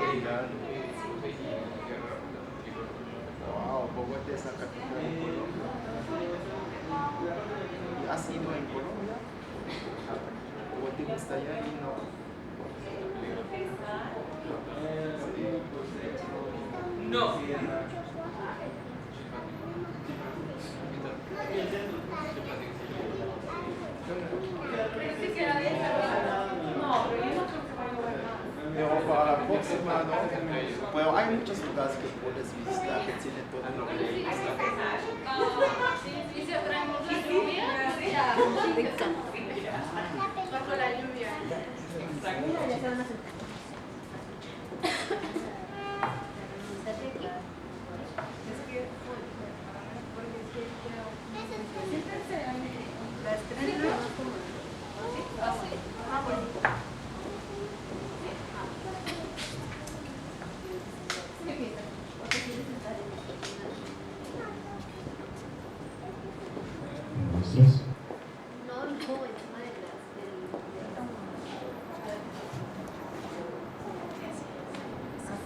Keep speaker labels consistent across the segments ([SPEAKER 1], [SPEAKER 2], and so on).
[SPEAKER 1] Wow, Bogotá es la capital de Colombia. ¿Y has ido en Colombia? ¿O te gustaría ir? No.
[SPEAKER 2] No.
[SPEAKER 1] Pero para la próxima, ¿no? Pero hay muchos lugares que puedes visitar que tienen todo lo que te gusta.
[SPEAKER 3] ¿Y si traemos la lluvia? Bajo la lluvia.
[SPEAKER 4] ¿Listos?
[SPEAKER 5] Así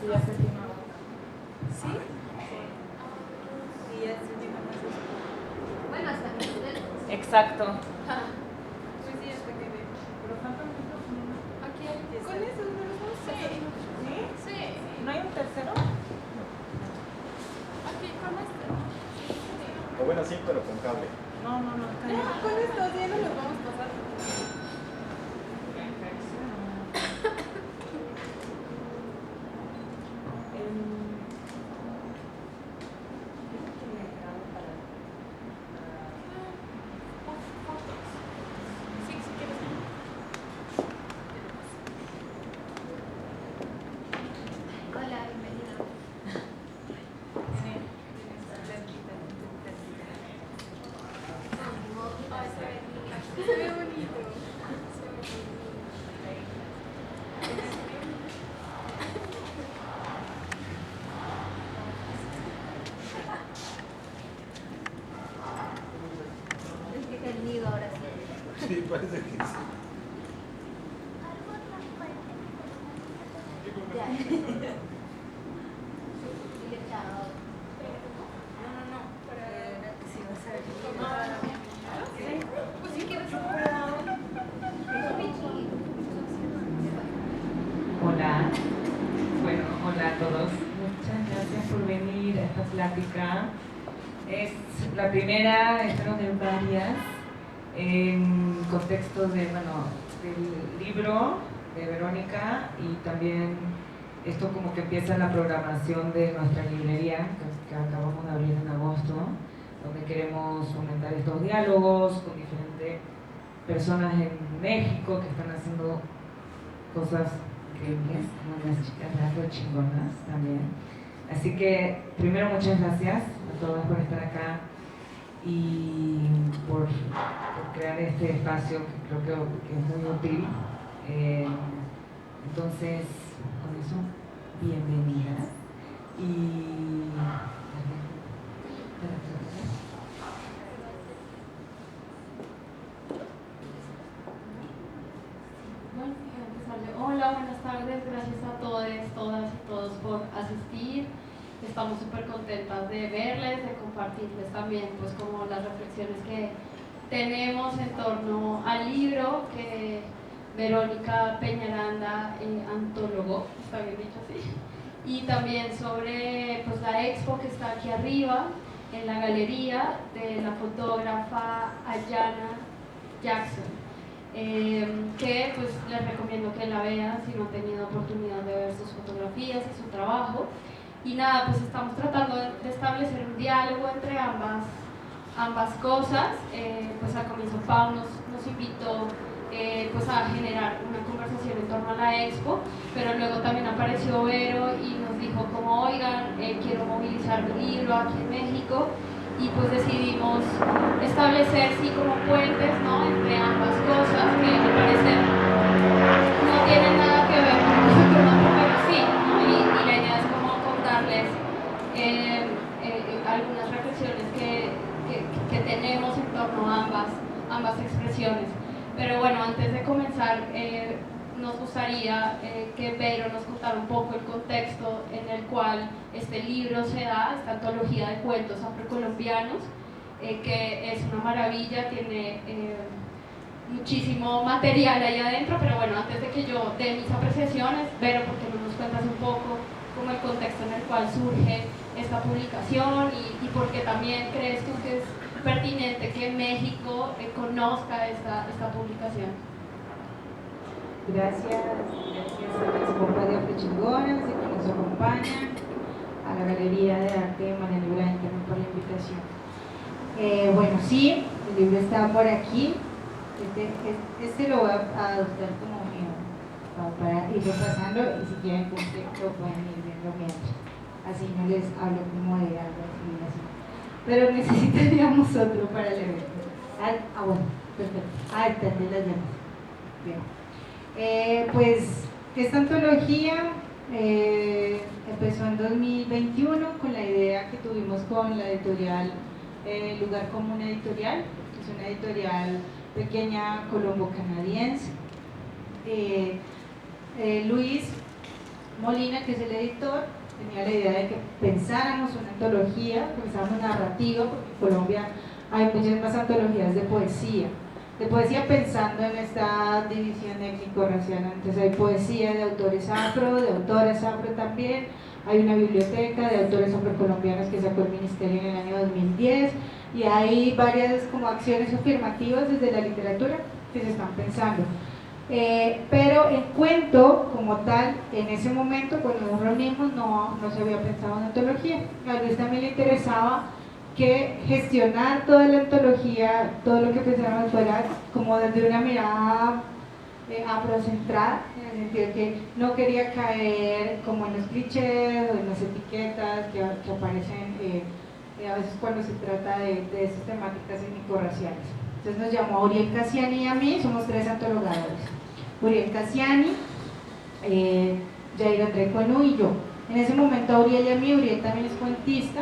[SPEAKER 5] ya se tiene.
[SPEAKER 3] ¿Sí? Y ya se tiene más.
[SPEAKER 6] Bueno, hasta que
[SPEAKER 5] Exacto.
[SPEAKER 3] Pues sí, hasta que ve.
[SPEAKER 5] Pero falta un micrófono.
[SPEAKER 3] Aquí, con eso no los vamos a hacer.
[SPEAKER 5] ¿Sí?
[SPEAKER 3] Sí.
[SPEAKER 5] ¿No hay un tercero?
[SPEAKER 3] Aquí, con este.
[SPEAKER 1] O bueno, sí, pero con cable.
[SPEAKER 5] No, está bien.
[SPEAKER 3] Con estos ya no los vamos a pasar. Sí, si quieres.
[SPEAKER 6] Hola, bienvenida.
[SPEAKER 3] Se ve bonito.
[SPEAKER 6] Es que el nido ahora sí.
[SPEAKER 1] Sí, parece que sí.
[SPEAKER 6] Ya. Dile chao.
[SPEAKER 3] No. Para que si vas a ver. Pues si quieres.
[SPEAKER 5] Hola. Bueno, hola a todos. Muchas gracias por venir a esta plática. Es la primera, espero de varias, en contexto de, del libro de Verónica y también esto como que empieza la programación de nuestra librería que acabamos de abrir en agosto, donde queremos fomentar estos diálogos con diferentes personas en México que están haciendo cosas increíbles, como las chicas de Afro chingonas también. Así que primero muchas gracias a todas por estar acá y por crear este espacio que creo que es muy útil. Entonces, con eso, bienvenidas. Y
[SPEAKER 7] Bueno, hola, buenas tardes, gracias a todos, todas y todos por asistir. Estamos súper contentas de verles, de compartirles también pues como las reflexiones que tenemos en torno al libro que Verónica Peñaranda antologó, está bien dicho así, y también sobre pues la expo que está aquí arriba en la galería de la fotógrafa Ayana Jackson. Que pues les recomiendo que la vean si no han tenido oportunidad de ver sus fotografías y su trabajo. Y nada, pues estamos tratando de establecer un diálogo entre ambas cosas. Pues al comienzo Pau nos invitó pues a generar una conversación en torno a la expo, pero luego también apareció Vero y nos dijo como, oigan, quiero movilizar mi libro aquí en México, y pues decidimos establecer sí como puentes, ¿no?, entre ambas cosas que me parece no tienen nada que ver con nosotros, pero sí, ¿no? Y la idea es como contarles algunas reflexiones que tenemos en torno a ambas expresiones. Pero bueno, antes de comenzar, nos gustaría que Vero nos contara un poco el contexto en el cual este libro se da, esta antología de cuentos afrocolombianos, que es una maravilla, tiene muchísimo material ahí adentro, pero bueno, antes de que yo dé mis apreciaciones, Vero, ¿por qué no nos cuentas un poco como el contexto en el cual surge esta publicación y por qué también crees tú que es pertinente que México conozca esta publicación?
[SPEAKER 2] Gracias a las compas de Afrochingonas que nos acompañan, a la Galería de Arte de María Blanca también por la invitación. Bueno, sí, el libro está por aquí. Este lo voy a adoptar como mío, para irlo pasando, y si quieren contexto pueden ir viendo mientras. Así no les hablo como de algo así. Pero necesitaríamos otro para el evento. Bueno, perfecto. Esta de las llamas. Bien. Pues esta antología empezó en 2021 con la idea que tuvimos con la editorial Lugar Común Editorial, que es una editorial pequeña colombo-canadiense. Luis Molina, que es el editor, tenía la idea de que pensáramos una antología, pensáramos narrativa, porque en Colombia hay muchas más antologías de poesía pensando en esta división étnico-racial. Entonces hay poesía de autores afro, de autoras afro también, hay una biblioteca de autores afrocolombianos que sacó el Ministerio en el año 2010, y hay varias como acciones afirmativas desde la literatura que se están pensando. Pero en cuento como tal, en ese momento cuando nos reunimos no se había pensado en antología. A Luis también le interesaba que gestionar toda la antología, todo lo que pensáramos fuera como desde una mirada afrocentrada, en el sentido que no quería caer como en los clichés o en las etiquetas que aparecen a veces cuando se trata de esas temáticas étnico-raciales. Entonces nos llamó a Uriel Cassiani y a mí, somos 3 antologadores. Uriel Cassiani, Jair André Cuenú y yo. En ese momento a Uriel y a mí, Uriel también es cuentista,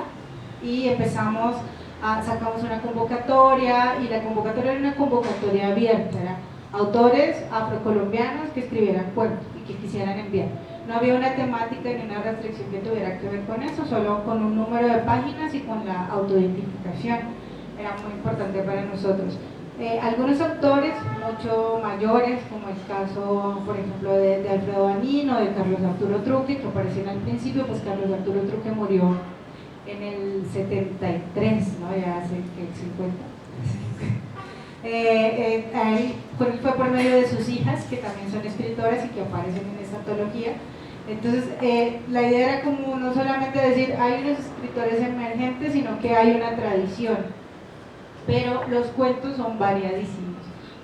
[SPEAKER 2] y sacamos una convocatoria, y la convocatoria era una convocatoria abierta, era autores afrocolombianos que escribieran cuentos y que quisieran enviar. No había una temática ni una restricción que tuviera que ver con eso, solo con un número de páginas y con la autoidentificación. Era muy importante para nosotros. Algunos autores mucho mayores, como el caso, por ejemplo, de Alfredo Anino, de Carlos Arturo Truque, que aparecieron al principio, pues Carlos Arturo Truque murió en el 73, ¿no? Ya hace 50. Él fue por medio de sus hijas, que también son escritoras y que aparecen en esta antología. Entonces, la idea era como no solamente decir hay unos escritores emergentes, sino que hay una tradición. Pero los cuentos son variadísimos.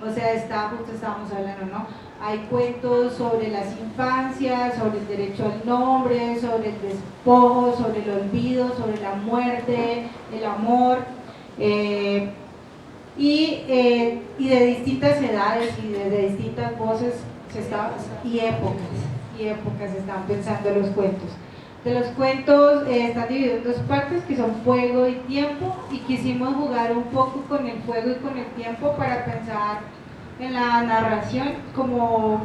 [SPEAKER 2] O sea, justo estábamos hablando, ¿no? Hay cuentos sobre las infancias, sobre el derecho al nombre, sobre el despojo, sobre el olvido, sobre la muerte, el amor, y de distintas edades y de distintas voces y épocas se están pensando los cuentos. De los cuentos están divididos en 2 partes, que son fuego y tiempo, y quisimos jugar un poco con el fuego y con el tiempo para pensar en la narración como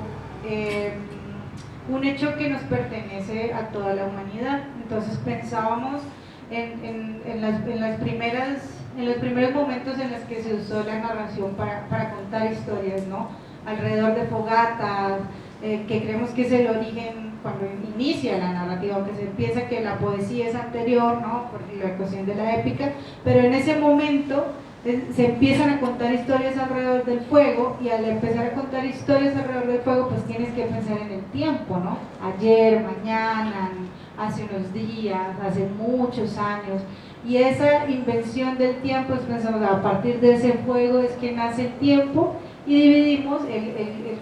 [SPEAKER 2] un hecho que nos pertenece a toda la humanidad. Entonces pensábamos en los primeros momentos en los que se usó la narración para contar historias, ¿no? Alrededor de fogatas, que creemos que es el origen cuando inicia la narrativa, aunque se piensa que la poesía es anterior, ¿no? Por la cuestión de la épica, pero en ese momento se empiezan a contar historias alrededor del fuego, y al empezar a contar historias alrededor del fuego, pues tienes que pensar en el tiempo, ¿no? Ayer, mañana, hace unos días, hace muchos años, y esa invención del tiempo, es pensamos, a partir de ese fuego es que nace el tiempo, y dividimos el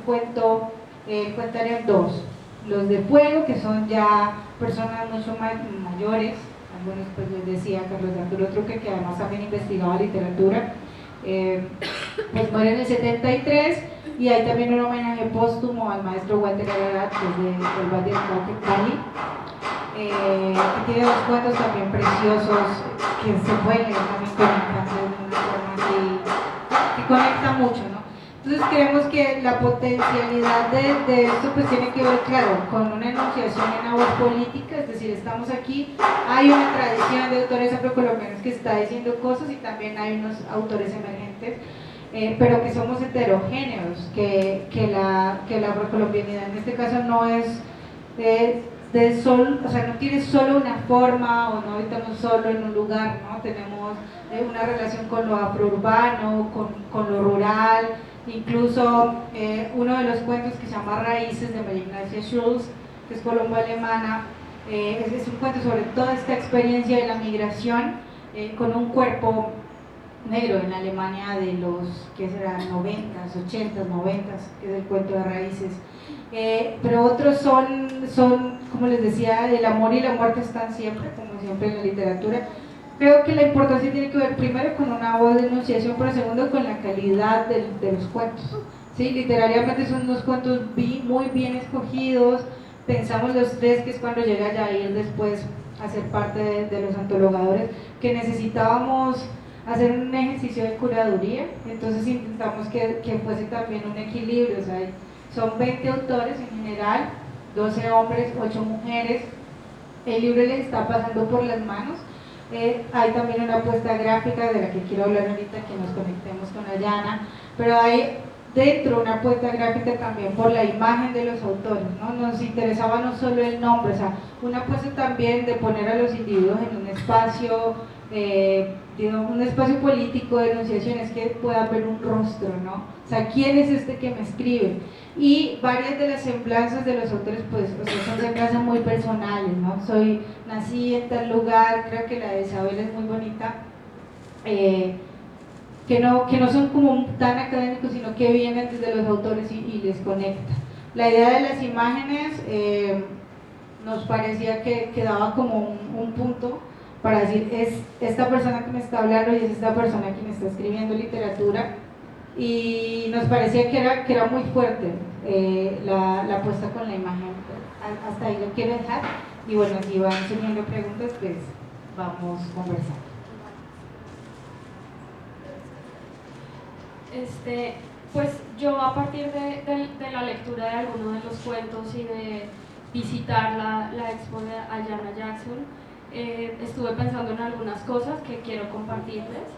[SPEAKER 2] cuentario en 2. Los de fuego, que son ya personas mucho más mayores, algunos pues les decía Carlos Arturo Truque, que además también investigaba literatura, pues muere en el 73, y hay también un homenaje póstumo al maestro Walter Ararat, que es del Valle del Cauca, Cali, que tiene 2 cuentos también preciosos que se pueden leer también con la infancia de una forma que conecta mucho, ¿no? Entonces creemos que la potencialidad de esto pues tiene que ver, claro, con una enunciación en la voz política, es decir, estamos aquí, hay una tradición de autores afrocolombianos que está diciendo cosas y también hay unos autores emergentes, pero que somos heterogéneos, que la afrocolombianidad en este caso no es o sea, no tiene solo una forma o no habitamos solo en un lugar, ¿no? Tenemos una relación con lo afrourbano, con lo rural. Incluso uno de los cuentos que se llama Raíces de María Ignacia Schulz, que es colombo-alemana, es un cuento sobre toda esta experiencia de la migración con un cuerpo negro en Alemania de los, que serán 90s, 80s, 90s, que es el cuento de Raíces. Pero otros son, como les decía, el amor y la muerte están siempre, como siempre en la literatura. Creo que la importancia tiene que ver primero con una voz de enunciación, pero segundo con la calidad de los cuentos. ¿Sí? Literariamente son unos cuentos muy bien escogidos. Pensamos los tres, que es cuando llega Yair después a ser parte de los antologadores, que necesitábamos hacer un ejercicio de curaduría, entonces intentamos que fuese también un equilibrio, o sea, son 20 autores en general, 12 hombres, 8 mujeres, el libro les está pasando por las manos. Hay también una apuesta gráfica de la que quiero hablar ahorita, que nos conectemos con Ayana, pero hay dentro una apuesta gráfica también por la imagen de los autores, ¿no? Nos interesaba no solo el nombre, o sea, una apuesta también de poner a los individuos en un espacio, digamos, un espacio político de enunciaciones, que pueda ver un rostro, ¿no? O sea, ¿quién es este que me escribe? Y varias de las semblanzas de los autores, pues, o sea, son semblanzas muy personales, ¿no? Nací en tal lugar, creo que la de Isabel es muy bonita, que no son como tan académicos, sino que vienen desde los autores y les conecta. La idea de las imágenes nos parecía que daba como un punto para decir, es esta persona que me está hablando y es esta persona que me está escribiendo literatura, y nos parecía que era muy fuerte la apuesta con la imagen. Hasta ahí lo quiero dejar, y bueno, si van surgiendo preguntas, pues vamos conversando.
[SPEAKER 7] Pues yo, a partir de la lectura de algunos de los cuentos y de visitar la expo de Ayana Jackson, estuve pensando en algunas cosas que quiero compartirles,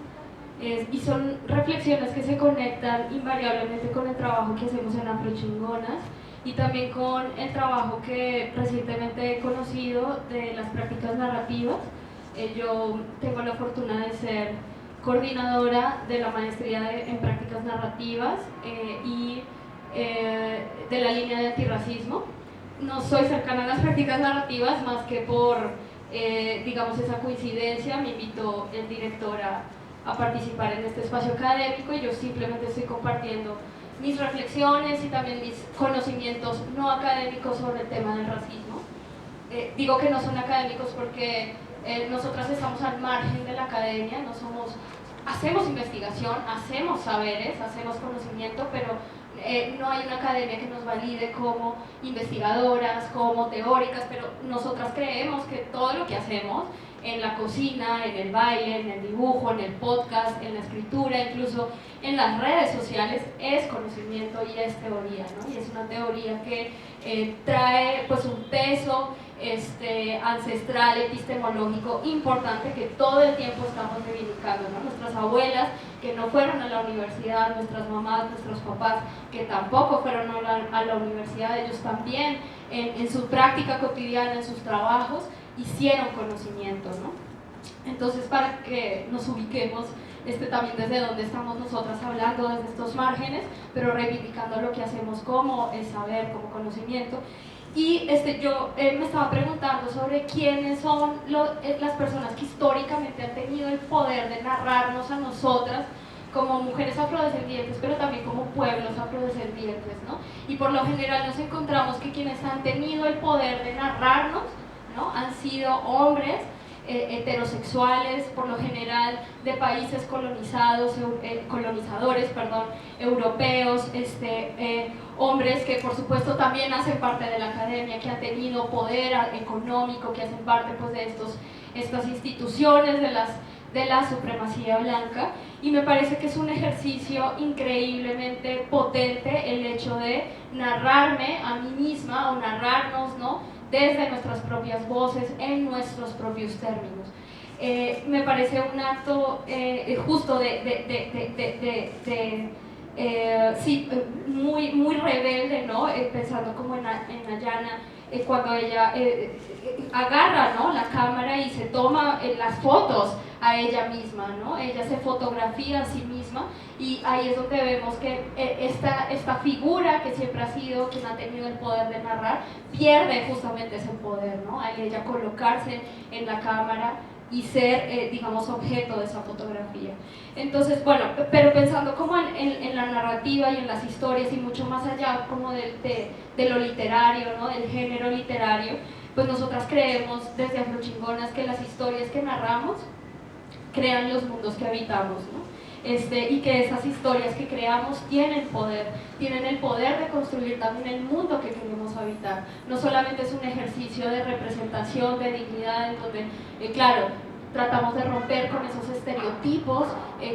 [SPEAKER 7] y son reflexiones que se conectan invariablemente con el trabajo que hacemos en Afrochingonas y también con el trabajo que recientemente he conocido de las prácticas narrativas. Yo tengo la fortuna de ser coordinadora de la maestría en prácticas narrativas y de la línea de antirracismo. No soy cercana a las prácticas narrativas más que por, digamos, esa coincidencia. Me invitó el director a participar en este espacio académico y yo simplemente estoy compartiendo mis reflexiones y también mis conocimientos no académicos sobre el tema del racismo. Digo que no son académicos porque nosotras estamos al margen de la academia, hacemos investigación, hacemos saberes, hacemos conocimiento, pero no hay una academia que nos valide como investigadoras, como teóricas, pero nosotras creemos que todo lo que hacemos en la cocina, en el baile, en el dibujo, en el podcast, en la escritura, incluso en las redes sociales, es conocimiento y es teoría, ¿no? Y es una teoría que trae pues un peso ancestral, epistemológico importante que todo el tiempo estamos reivindicando, ¿no? Nuestras abuelas que no fueron a la universidad, nuestras mamás, nuestros papás que tampoco fueron a la universidad, ellos también en su práctica cotidiana, en sus trabajos, hicieron conocimiento, ¿no? Entonces, para que nos ubiquemos también desde donde estamos nosotras hablando, desde estos márgenes, pero reivindicando lo que hacemos como saber, como conocimiento. Y yo me estaba preguntando sobre quiénes son las personas que históricamente han tenido el poder de narrarnos a nosotras como mujeres afrodescendientes, pero también como pueblos afrodescendientes, ¿no? Y por lo general nos encontramos que quienes han tenido el poder de narrarnos, ¿no?, han sido hombres heterosexuales, por lo general de países colonizadores, europeos, hombres que por supuesto también hacen parte de la academia, que han tenido poder económico, que hacen parte pues de estas instituciones, de la supremacía blanca, y me parece que es un ejercicio increíblemente potente el hecho de narrarme a mí misma o narrarnos, ¿no?, desde nuestras propias voces, en nuestros propios términos. Me parece un acto justo muy rebelde, ¿no? Pensando como en Ayana, cuando ella agarra, ¿no?, la cámara y se toma las fotos a ella misma, ¿no? Ella se fotografía a sí misma, y ahí es donde vemos que esta figura que siempre ha sido quien ha tenido el poder de narrar, pierde justamente ese poder, ¿no? Al ella colocarse en la cámara y ser, digamos, objeto de esa fotografía. Entonces, bueno, pero pensando como en la narrativa y en las historias, y mucho más allá como de lo literario, ¿no?, del género literario, pues nosotras creemos desde Afrochingonas que las historias que narramos crean los mundos que habitamos, ¿no? Y que esas historias que creamos tienen el poder de construir también el mundo que queremos habitar. No solamente es un ejercicio de representación, de dignidad, en donde, claro, tratamos de romper con esos estereotipos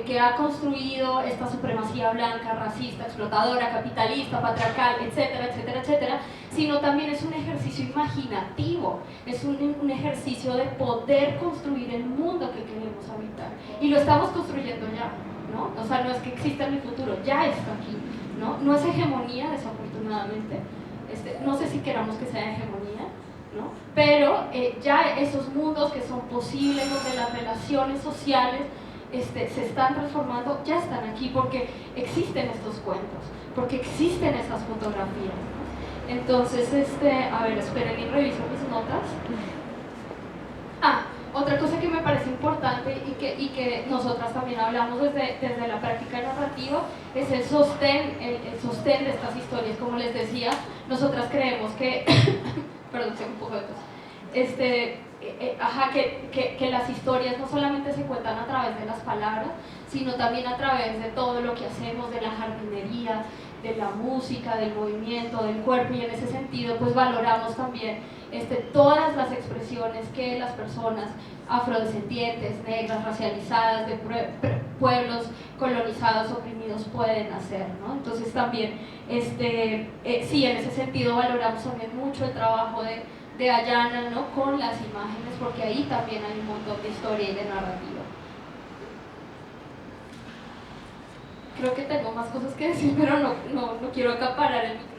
[SPEAKER 7] que ha construido esta supremacía blanca, racista, explotadora, capitalista, patriarcal, etcétera, etcétera, etcétera, sino también es un ejercicio imaginativo, es un ejercicio de poder construir el mundo que queremos habitar. Y lo estamos construyendo ya, ¿no? O sea, no es que exista en el futuro, ya está aquí, ¿no? No es hegemonía, desafortunadamente. No sé si queramos que sea hegemonía, ¿no? Pero ya esos mundos que son posibles, donde las relaciones sociales se están transformando, ya están aquí, porque existen estos cuentos, porque existen esas fotografías, ¿no? Entonces, a ver, esperen y reviso mis notas. Otra cosa que me parece importante y que nosotras también hablamos desde la práctica narrativa es el sostén de estas historias. Como les decía, nosotras creemos que perdón, tengo un poco de tos, que las historias no solamente se cuentan a través de las palabras, sino también a través de todo lo que hacemos, de la jardinería, de la música, del movimiento, del cuerpo, y en ese sentido pues valoramos también todas las expresiones que las personas afrodescendientes, negras, racializadas, de pueblos colonizados, oprimidos pueden hacer, ¿no? Entonces también, sí, en ese sentido valoramos también mucho el trabajo de Ayana, ¿no?, con las imágenes, porque ahí también hay un montón de historia y de narrativa. Creo que tengo más cosas que decir, pero no quiero acaparar el micrófono.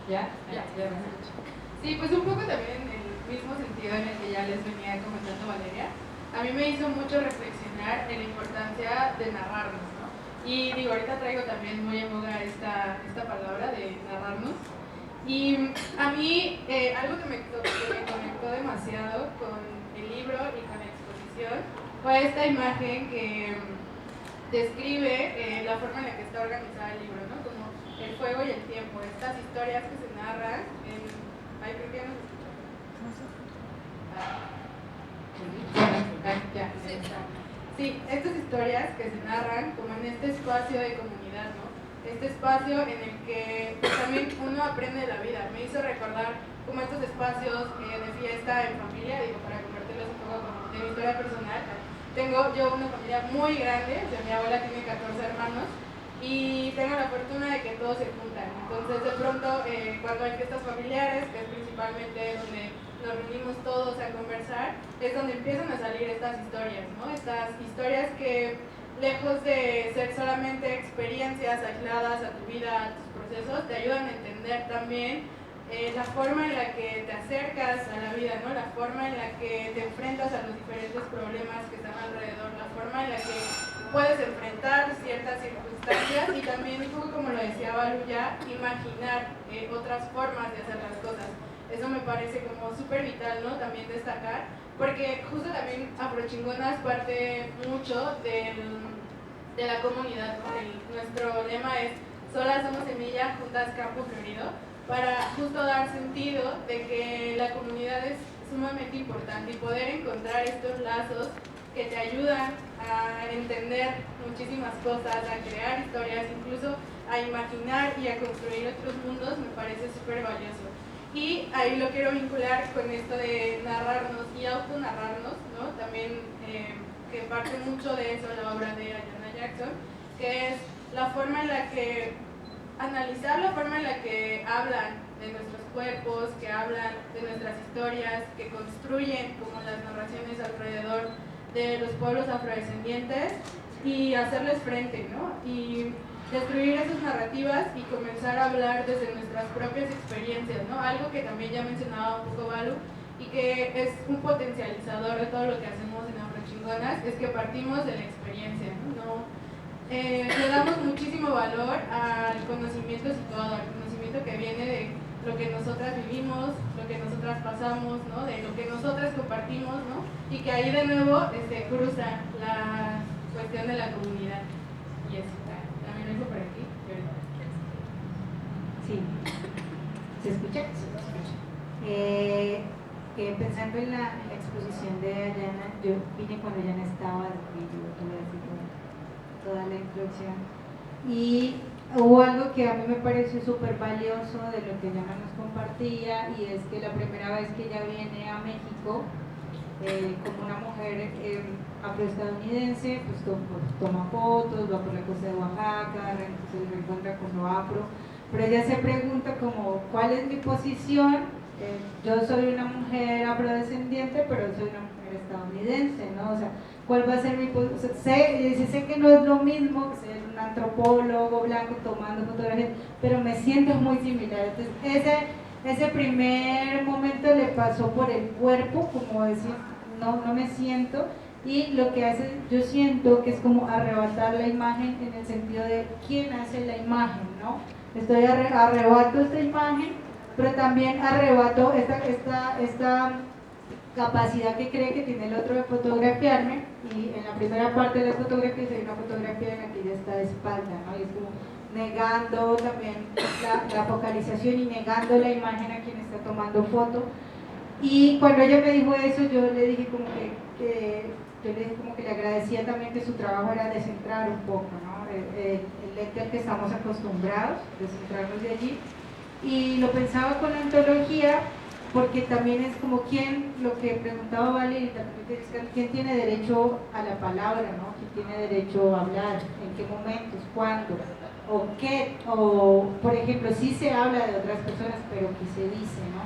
[SPEAKER 5] ¿Ya?
[SPEAKER 4] Sí, pues un poco también en el mismo sentido en el que ya les venía comentando Valeria. A mí me hizo mucho reflexionar en la importancia de narrarnos, ¿no? Y digo, ahorita traigo también muy en boga esta palabra de narrarnos. Y a mí algo que me conectó demasiado con el libro y con la exposición fue esta imagen que describe la forma en la que está organizada el libro, ¿no? Como el fuego y el tiempo, estas historias que se narran en... Ay, creo que ya no se escucha. Sí, estas historias que se narran como en este espacio de comunidad, ¿no? Este espacio en el que también uno aprende de la vida. Me hizo recordar como estos espacios de fiesta en familia, digo, para compartirles un poco como de mi historia personal. Tengo yo una familia muy grande, o sea, mi abuela tiene 14 hermanos, y tengo la fortuna de que todos se juntan. Entonces, de pronto, cuando hay fiestas familiares, que es principalmente donde nos reunimos todos a conversar, es donde empiezan a salir estas historias, ¿no? Estas historias que, lejos de ser solamente experiencias aisladas a tu vida, a tus procesos, te ayudan a entender también la forma en la que te acercas a la vida, ¿no? La forma en la que te enfrentas a los diferentes problemas que están alrededor, la forma en la que puedes enfrentar ciertas circunstancias y también, un poco como lo decía Balu ya, imaginar otras formas de hacer las cosas. Eso me parece como súper vital, ¿no? También destacar, porque justo también Afrochingonas parte mucho de la comunidad, ¿no? Nuestro lema es solas somos semilla, juntas campo florido, para justo dar sentido de que la comunidad es sumamente importante y poder encontrar estos lazos que te ayudan a entender muchísimas cosas, a crear historias, incluso a imaginar y a construir otros mundos, me parece súper valioso. Y ahí lo quiero vincular con esto de narrarnos y autonarrarnos, ¿no? También que parte mucho de eso la obra de Ayanna Jackson, que es la forma en la que analizar la forma en la que hablan de nuestros cuerpos, que hablan de nuestras historias, que construyen como las narraciones alrededor de los pueblos afrodescendientes y hacerles frente, ¿no? Y destruir esas narrativas y comenzar a hablar desde nuestras propias experiencias, ¿no? Algo que también ya mencionaba un poco Balu y que es un potencializador de todo lo que hacemos en Afrochingonas, es que partimos de la experiencia, ¿no? Le damos muchísimo valor al conocimiento situado, al conocimiento que viene de lo que nosotras vivimos, lo que nosotras pasamos, ¿no? De lo que nosotras compartimos, ¿no? Y que ahí de nuevo cruza la cuestión de la comunidad. Y eso, también lo dejo por aquí.
[SPEAKER 2] Sí. ¿Se escucha? Pensando en la exposición de Ayanna, yo vine cuando Ayanna estaba, y yo tuve así toda la introducción, y hubo algo que a mí me pareció súper valioso de lo que Ayanna nos compartía, y es que la primera vez que ella viene a México, como una mujer afroestadounidense, pues toma fotos, va por la costa de Oaxaca, se reencuentra con lo afro, pero ella se pregunta como, ¿cuál es mi posición? Yo soy una mujer afrodescendiente, pero soy una mujer estadounidense, ¿no? O sea, ¿cuál va a ser mi posición? Sé que no es lo mismo ser un antropólogo blanco tomando fotografías, pero me siento muy similar. Entonces, ese primer momento le pasó por el cuerpo, como decir, no me siento, y lo que hace, yo siento que es como arrebatar la imagen en el sentido de quién hace la imagen, ¿no? Arrebato esta imagen, pero también arrebato esta capacidad que cree que tiene el otro de fotografiarme, y en la primera parte de las fotografías hay una fotografía en la que ella está de espalda, ¿no? Y es como negando también la focalización y negando la imagen a quien está tomando foto. Y cuando ella me dijo eso, yo le dije como que le agradecía también que su trabajo era descentrar un poco, ¿no? El lente al que estamos acostumbrados, descentrarnos de allí. Y lo pensaba con la antología, porque también es como lo que preguntaba Valeria, quién tiene derecho a la palabra, ¿no? ¿Quién tiene derecho a hablar? ¿En qué momentos? ¿Cuándo? ¿O qué? O, por ejemplo, sí se habla de otras personas, pero ¿qué se dice, no?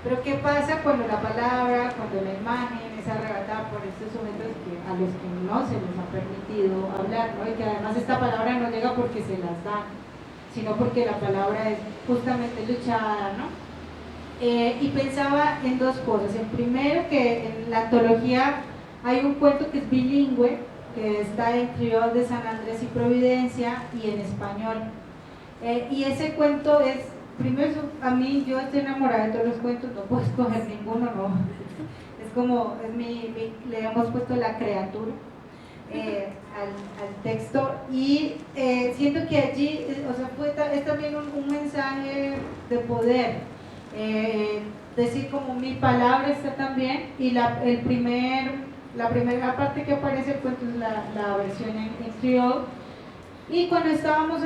[SPEAKER 2] Pero ¿qué pasa cuando la palabra, cuando la imagen es arrebatada por estos sujetos a los que no se les ha permitido hablar, ¿no? Y que además esta palabra no llega porque se las dan, sino porque la palabra es justamente luchada, ¿no? Y pensaba en dos cosas. El primero, que en la antología hay un cuento que es bilingüe, que está en criol de San Andrés y Providencia y en español. Y ese cuento es, primero, a mí, yo estoy enamorada de todos los cuentos, no puedo escoger ninguno, no. Es como, le hemos puesto la criatura al texto, y siento que allí, o sea, es también un mensaje de poder, decir como mi palabra está también, y la primera parte que aparece el cuento es la versión en criol. Y cuando estábamos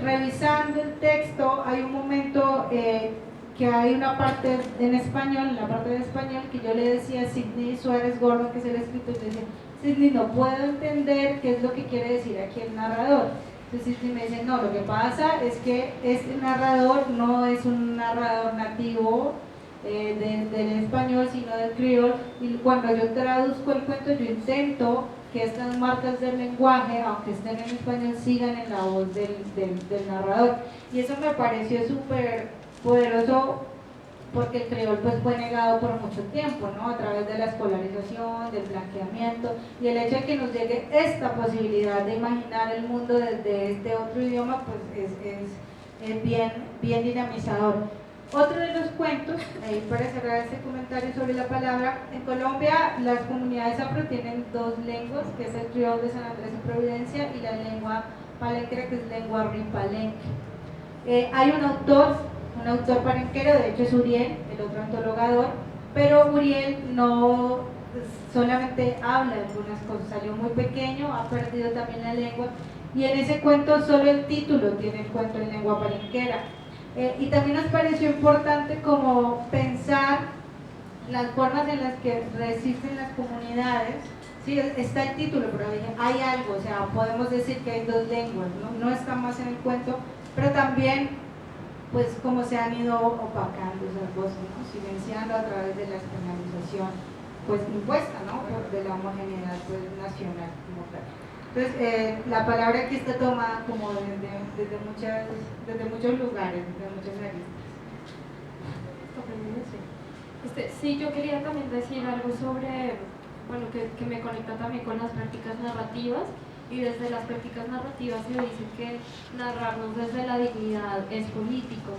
[SPEAKER 2] revisando el texto, hay un momento que hay una parte en español, la parte de español, que yo le decía a Sidney Suárez Gordon, que es el escritor, le decía, Sidney, no puedo entender qué es lo que quiere decir aquí el narrador. Entonces Sidney me dice, no, lo que pasa es que este narrador no es un narrador nativo del español, sino del criol, y cuando yo traduzco el cuento, yo intento que estas marcas del lenguaje, aunque estén en español, sigan en la voz del narrador. Y eso me pareció súper poderoso, porque el criol pues fue negado por mucho tiempo, ¿no? A través de la escolarización, del blanqueamiento, y el hecho de que nos llegue esta posibilidad de imaginar el mundo desde este otro idioma, pues es bien dinamizador. Otro de los cuentos, para cerrar este comentario sobre la palabra, en Colombia las comunidades afro tienen dos lenguas, que es el criol de San Andrés y Providencia, y la lengua palenquera, que es lengua ripalenque. Hay un autor palenquero, de hecho es Uriel, el otro antologador, pero Uriel no solamente habla de algunas cosas, salió muy pequeño, ha perdido también la lengua, y en ese cuento solo el título tiene el cuento en lengua palenquera. Y también nos pareció importante como pensar las formas en las que resisten las comunidades. Sí, está el título, pero hay algo, o sea, podemos decir que hay dos lenguas, ¿no? No está más en el cuento, pero también, pues, como se han ido opacando esas voces, ¿no? Silenciando a través de la externalización, pues, impuesta, ¿no? De la homogeneidad, pues, nacional, como tal. Entonces, la palabra aquí está tomada como desde muchos lugares, desde muchas aristas.
[SPEAKER 7] Sí, yo quería también decir algo sobre, bueno, que me conecta también con las prácticas narrativas, y desde las prácticas narrativas se dice que narrarnos desde la dignidad es político.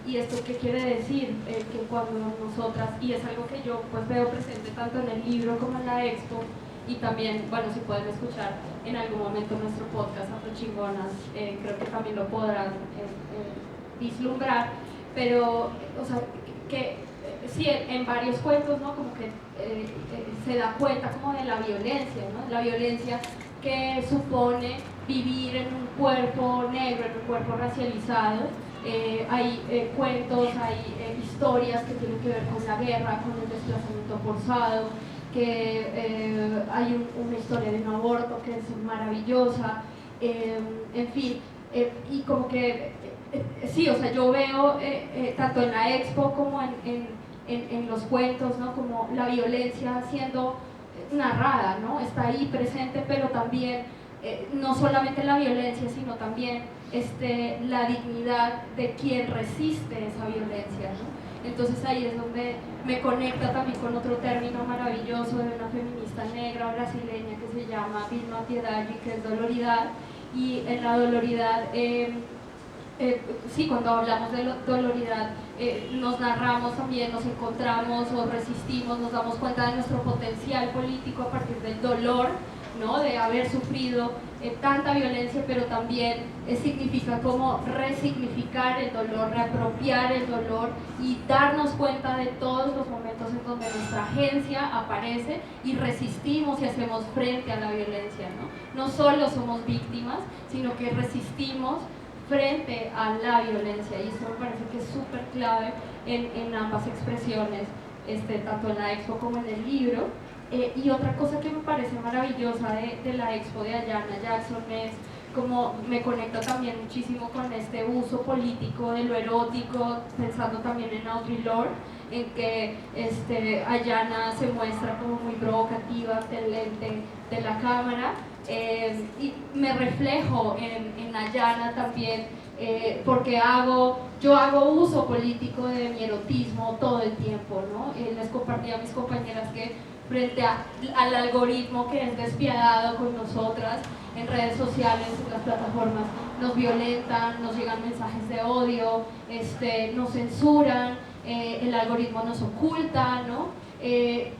[SPEAKER 7] ¿Y esto qué quiere decir? Que cuando nosotras, y es algo que yo pues veo presente tanto en el libro como en la expo, y también, bueno, si pueden escuchar en algún momento nuestro podcast Afrochingonas, creo que también lo podrán vislumbrar, pero, o sea, que sí, en varios cuentos, ¿no? Como que se da cuenta como de la violencia, ¿no? La violencia que supone vivir en un cuerpo negro, en un cuerpo racializado. Hay cuentos, hay historias que tienen que ver con la guerra, con el desplazamiento forzado, que hay una historia de un aborto que es maravillosa, en fin, y como que sí, o sea, yo veo tanto en la expo como en los cuentos, ¿no? Como la violencia siendo narrada, ¿no? Está ahí presente, pero también no solamente la violencia, sino también la dignidad de quien resiste esa violencia, ¿no? Entonces ahí es donde me conecta también con otro término maravilloso de una feminista negra brasileña que se llama Vilma Piedaggi, que es doloridad, y en la doloridad, sí, cuando hablamos de doloridad, nos narramos también, nos encontramos o resistimos, nos damos cuenta de nuestro potencial político a partir del dolor, ¿no? De haber sufrido tanta violencia, pero también significa como resignificar el dolor, reapropiar el dolor y darnos cuenta de todos los momentos en donde nuestra agencia aparece y resistimos y hacemos frente a la violencia, ¿no? No solo somos víctimas, sino que resistimos frente a la violencia, y eso me parece que es súper clave en ambas expresiones, tanto en la expo como en el libro. Y otra cosa que me parece maravillosa de la expo de Ayanna Jackson es como me conecta también muchísimo con este uso político de lo erótico, pensando también en Audre Lorde, en que Ayanna se muestra como muy provocativa ante el lente de la cámara, y me reflejo en Ayanna también, porque yo hago uso político de mi erotismo todo el tiempo, ¿no? Les compartí a mis compañeras que frente al algoritmo que es despiadado con nosotras en redes sociales, en las plataformas, nos violentan, nos llegan mensajes de odio, nos censuran, el algoritmo nos oculta, ¿no?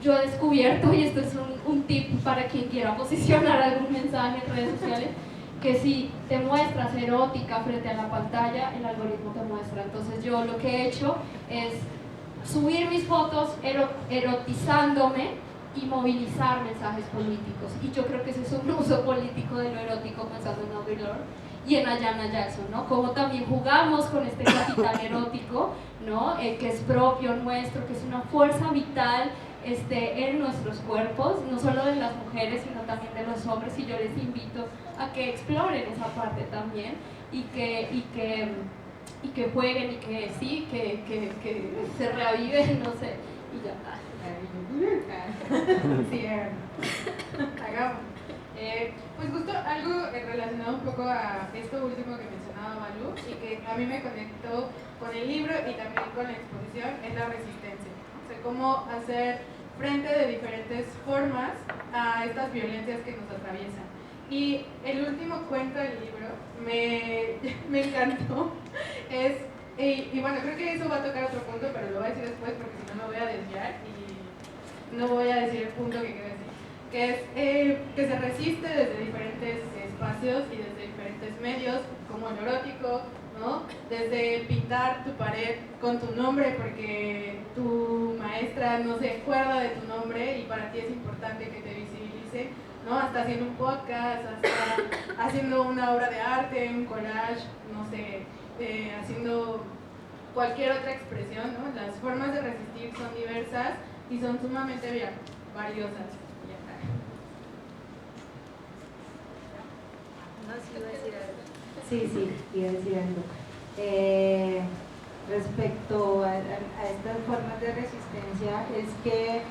[SPEAKER 7] Yo he descubierto, y esto es un tip para quien quiera posicionar algún mensaje en redes sociales, que si te muestras erótica frente a la pantalla, el algoritmo te muestra. Entonces yo lo que he hecho es subir mis fotos erotizándome y movilizar mensajes políticos, y yo creo que ese es un uso político de lo erótico, pensando en Audre Lorde y en Ayanna Jackson, ¿no? Como también jugamos con este capital erótico, ¿no? Que es propio nuestro, que es una fuerza vital en nuestros cuerpos, no solo de las mujeres, sino también de los hombres, y yo les invito a que exploren esa parte también, y que jueguen, y que sí, que se reaviven, no sé, y ya.
[SPEAKER 4] Sí, hagamos. Pues justo algo relacionado un poco a esto último que mencionaba Malu, y que a mí me conectó con el libro y también con la exposición, es la resistencia. O sea, cómo hacer frente de diferentes formas a estas violencias que nos atraviesan. Y el último cuento del libro me encantó, y bueno, creo que eso va a tocar otro punto, pero lo voy a decir después porque si no me voy a desviar y no voy a decir el punto que quiero decir, que es que se resiste desde diferentes espacios y desde diferentes medios, como el erótico, ¿no? Desde pintar tu pared con tu nombre porque tu maestra no se acuerda de tu nombre y para ti es importante que te visibilice, ¿no? Hasta haciendo un podcast, hasta haciendo una obra de arte, un collage, no sé, haciendo cualquier otra expresión, ¿no? Las formas de resistir son diversas y son sumamente valiosas. Ya está.
[SPEAKER 3] No, sí iba a decir algo.
[SPEAKER 2] Sí, iba a decir algo. Respecto a estas formas de resistencia, es que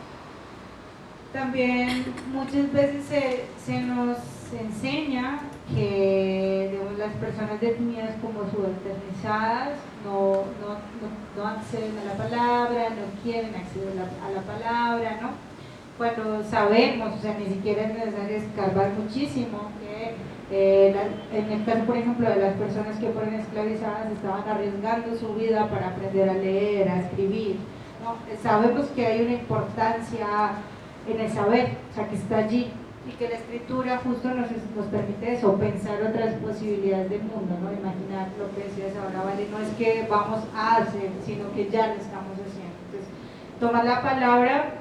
[SPEAKER 2] también muchas veces se nos enseña que, digamos, las personas definidas como subalternizadas no acceden a la palabra, no quieren acceder a la palabra, ¿no? Cuando sabemos, o sea, ni siquiera es necesario escarbar muchísimo, que en el caso, por ejemplo, de las personas que fueron esclavizadas, estaban arriesgando su vida para aprender a leer, a escribir, ¿no? Sabemos que hay una importancia en el saber, o sea, que está allí, y que la escritura justo nos permite eso, pensar otras posibilidades del mundo, ¿no? Imaginar lo que decías ahora, ¿vale? No es que vamos a hacer, sino que ya lo estamos haciendo. Entonces, tomar la palabra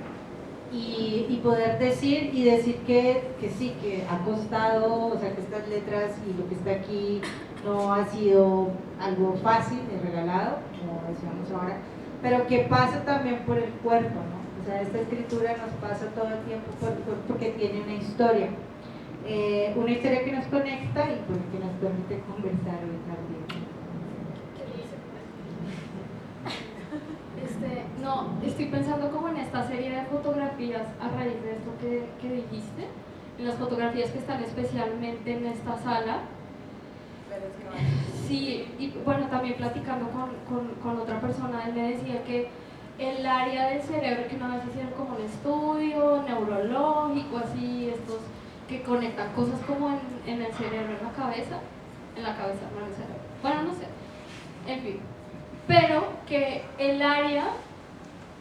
[SPEAKER 2] y poder decir que sí, que ha costado, o sea, que estas letras y lo que está aquí no ha sido algo fácil ni regalado, como decíamos ahora, pero que pasa también por el cuerpo, ¿no? O sea, esta escritura nos pasa todo el tiempo porque tiene una historia que nos conecta y que nos permite conversar hoy también.
[SPEAKER 7] No, estoy pensando como en esta serie de fotografías a raíz de esto que dijiste, en las fotografías que están especialmente en esta sala. Sí, y bueno, también platicando con otra persona, él me decía que el área del cerebro, que una vez hicieron como un estudio neurológico, así, estos que conectan cosas como en el cerebro, en la cabeza, no en el cerebro, bueno, no sé, en fin, pero que el área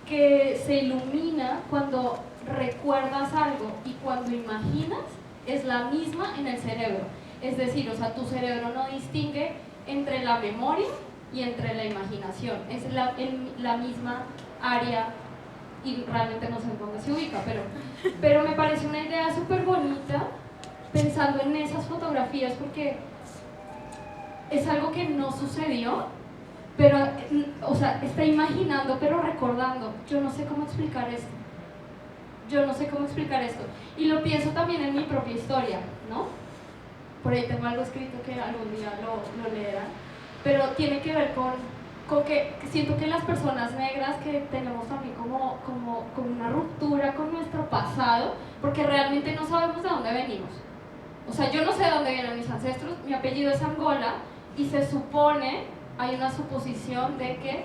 [SPEAKER 7] que se ilumina cuando recuerdas algo y cuando imaginas es la misma en el cerebro, es decir, o sea, tu cerebro no distingue entre la memoria y entre la imaginación, es la misma área y realmente no sé en dónde se ubica, pero me parece una idea súper bonita pensando en esas fotografías porque es algo que no sucedió, pero, o sea, está imaginando pero recordando. Yo no sé cómo explicar esto, y lo pienso también en mi propia historia, ¿no? Por ahí tengo algo escrito que algún día lo leerán, pero tiene que ver con que siento que las personas negras que tenemos también como una ruptura con nuestro pasado, porque realmente no sabemos de dónde venimos. O sea, yo no sé de dónde vienen mis ancestros, mi apellido es Angola y se supone, hay una suposición de que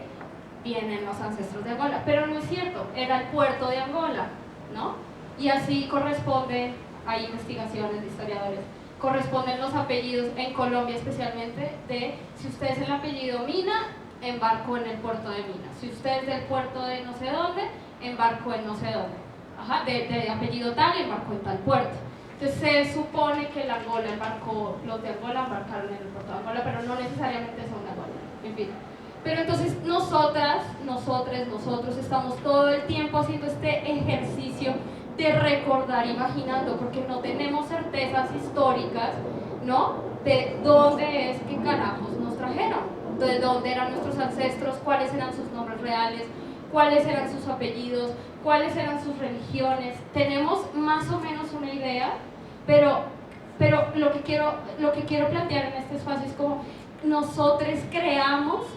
[SPEAKER 7] vienen los ancestros de Angola, pero no es cierto, era el puerto de Angola, ¿no? Y así corresponde, hay investigaciones de historiadores, corresponden los apellidos en Colombia especialmente de, si usted es el apellido Mina, embarcó en el puerto de Mina, si usted es del puerto de no sé dónde, embarcó en no sé dónde, ajá, de apellido tal, embarcó en tal puerto. Entonces se supone que el Angola embarcó, los de Angola embarcaron en el puerto de Angola, pero no necesariamente son de Angola, en fin. Pero entonces nosotros estamos todo el tiempo haciendo este ejercicio de recordar, imaginando, porque no tenemos certezas históricas, ¿no? De dónde es que carajos nos trajeron, de dónde eran nuestros ancestros, cuáles eran sus nombres reales, cuáles eran sus apellidos, cuáles eran sus religiones. Tenemos más o menos una idea, pero lo que quiero plantear en este espacio es como nosotros creamos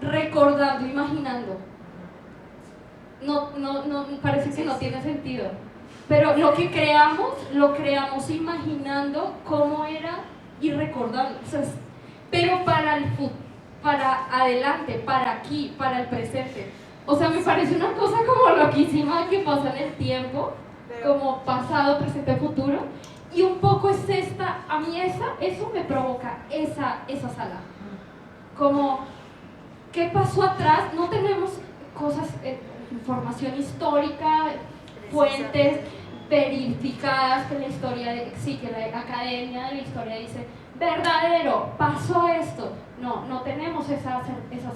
[SPEAKER 7] recordando, imaginando. No, parece que no tiene sentido, pero lo que creamos, lo creamos imaginando cómo era y recordando, o sea, pero para el futuro, para adelante, para aquí, para el presente. O sea, me parece una cosa como loquísima que pasa en el tiempo, como pasado, presente, futuro, y un poco es a mí eso me provoca esa sala, como ¿qué pasó atrás? No tenemos cosas, información histórica, fuentes verificadas que la historia, sí, que la academia de la historia dice, verdadero, pasó esto. No tenemos esa certeza.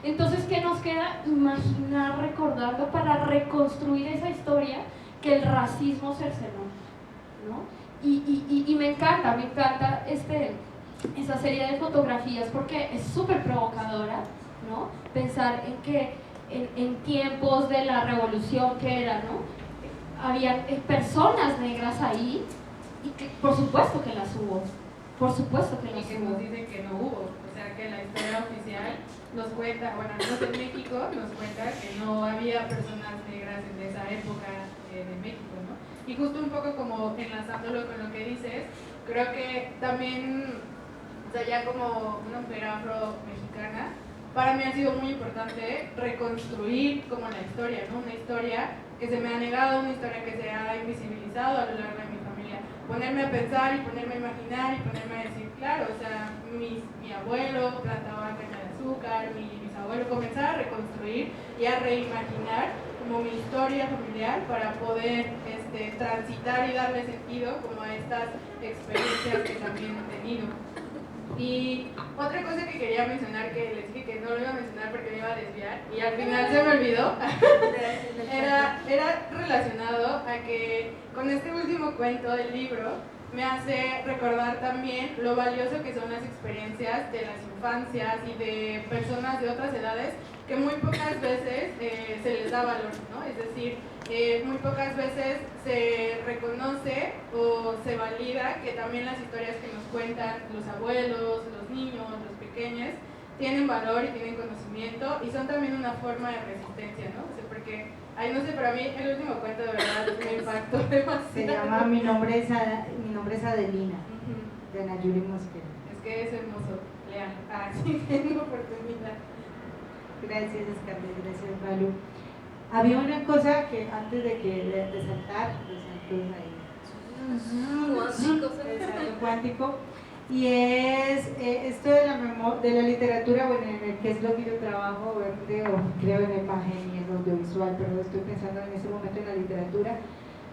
[SPEAKER 7] Entonces, ¿qué nos queda? Imaginar, recordando para reconstruir esa historia que el racismo cercenó, ¿no? Y me encanta esa serie de fotografías porque es súper provocadora, ¿no? Pensar en que en tiempos de la revolución que era, ¿no? Había personas negras ahí y que por supuesto que las hubo, por supuesto que
[SPEAKER 4] Y
[SPEAKER 7] las
[SPEAKER 4] que
[SPEAKER 7] hubo.
[SPEAKER 4] nos dicen que no hubo, o sea que la historia oficial nos cuenta, bueno, al menos en México nos cuenta que no había personas negras en esa época de México, ¿no? Y justo un poco como enlazándolo con lo que dices, creo que también, o sea, ya como una mujer afro-mexicana, para mí ha sido muy importante reconstruir como la historia, ¿no? Una historia que se me ha negado, una historia que se ha invisibilizado a lo largo de mi familia. Ponerme a pensar y ponerme a imaginar y ponerme a decir, claro, o sea, mi abuelo plantaba caña de azúcar, mi bisabuelo, comenzar a reconstruir y a reimaginar como mi historia familiar para poder transitar y darle sentido como a estas experiencias que también he tenido. Y otra cosa que quería mencionar, que les dije que no lo iba a mencionar porque me iba a desviar y al final se me olvidó, era relacionado a que con este último cuento del libro me hace recordar también lo valioso que son las experiencias de las infancias y de personas de otras edades que muy pocas veces se les da valor, ¿no? Es decir, muy pocas veces se reconoce o se valida que también las historias que nos cuentan los abuelos, los niños, los pequeños, tienen valor y tienen conocimiento y son también una forma de resistencia, ¿no? O sea, porque, ay, no sé, para mí el último cuento de verdad me impactó demasiado.
[SPEAKER 2] Se llama Mi nombre es Adelina, de Ana Yuri Mosquera.
[SPEAKER 4] Es que es hermoso, lean. Ah, sí, tengo oportunidad.
[SPEAKER 2] Gracias, Scarlett, gracias, Malu. Había una cosa que antes de saltar, los saltos ahí, el salto cuántico, y es esto de la literatura, bueno, en el que es lo que yo trabajo, obviamente, o creo en la imagen y en lo audiovisual, pero estoy pensando en este momento en la literatura.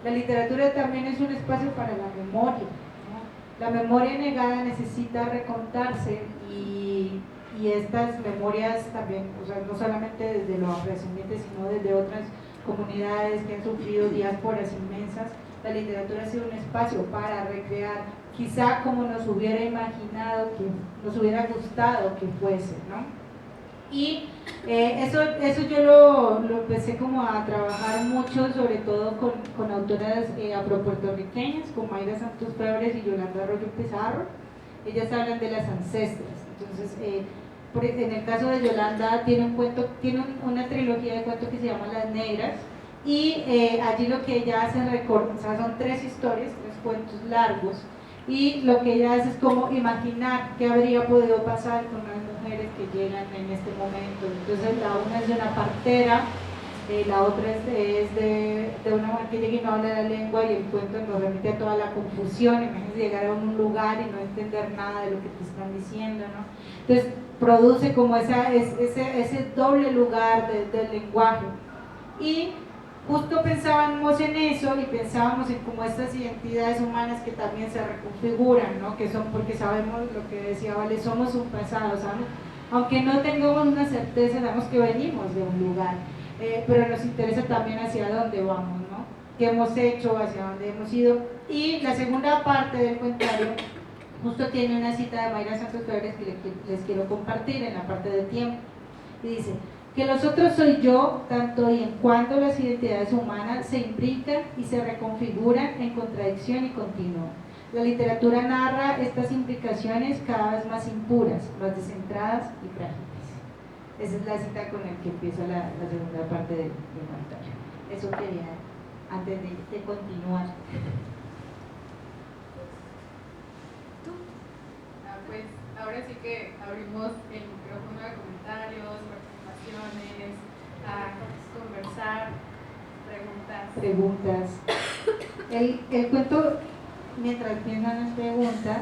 [SPEAKER 2] La literatura también es un espacio para la memoria, ¿no? La memoria negada necesita recontarse y estas memorias también, o sea, no solamente desde los afrodescendientes, sino desde otras comunidades que han sufrido diásporas inmensas, la literatura ha sido un espacio para recrear, quizá como nos hubiera imaginado, que nos hubiera gustado que fuese, ¿no? Y eso yo lo empecé como a trabajar mucho, sobre todo con autoras afropuertorriqueñas, como Mayra Santos Febres y Yolanda Arroyo Pizarro. Ellas hablan de las ancestras, entonces en el caso de Yolanda tiene una trilogía de cuentos que se llama Las Negras, y allí lo que ella hace es o sea, son 3 historias, 3 cuentos largos, y lo que ella hace es como imaginar qué habría podido pasar con las mujeres que llegan en este momento. Entonces la una es de una partera, la otra es de una mujer que llega y no habla la lengua, y el cuento nos remite a toda la confusión. Imagínense llegar a un lugar y no entender nada de lo que te están diciendo, ¿no? Entonces produce como ese doble lugar del lenguaje. Y justo pensábamos en eso y pensábamos en como estas identidades humanas que también se reconfiguran, ¿no? Que son, porque sabemos lo que decía Vale, somos un pasado, ¿sabes? Aunque no tengamos una certeza, sabemos que venimos de un lugar, pero nos interesa también hacia dónde vamos, ¿no? ¿Qué hemos hecho, hacia dónde hemos ido? Y la segunda parte del cuentario justo tiene una cita de Mayra Santos Febres que les quiero compartir en la parte de tiempo, y dice: que los otros soy yo, tanto y en cuanto las identidades humanas se imbrican y se reconfiguran en contradicción y continuo. La literatura narra estas implicaciones cada vez más impuras, más descentradas y frágiles. Esa es la cita con la que empieza la segunda parte del comentario. Eso quería, antes de continuar.
[SPEAKER 4] Pues ahora sí que abrimos el micrófono a comentarios, a conversar,
[SPEAKER 2] preguntas. El cuento, mientras piensan las preguntas,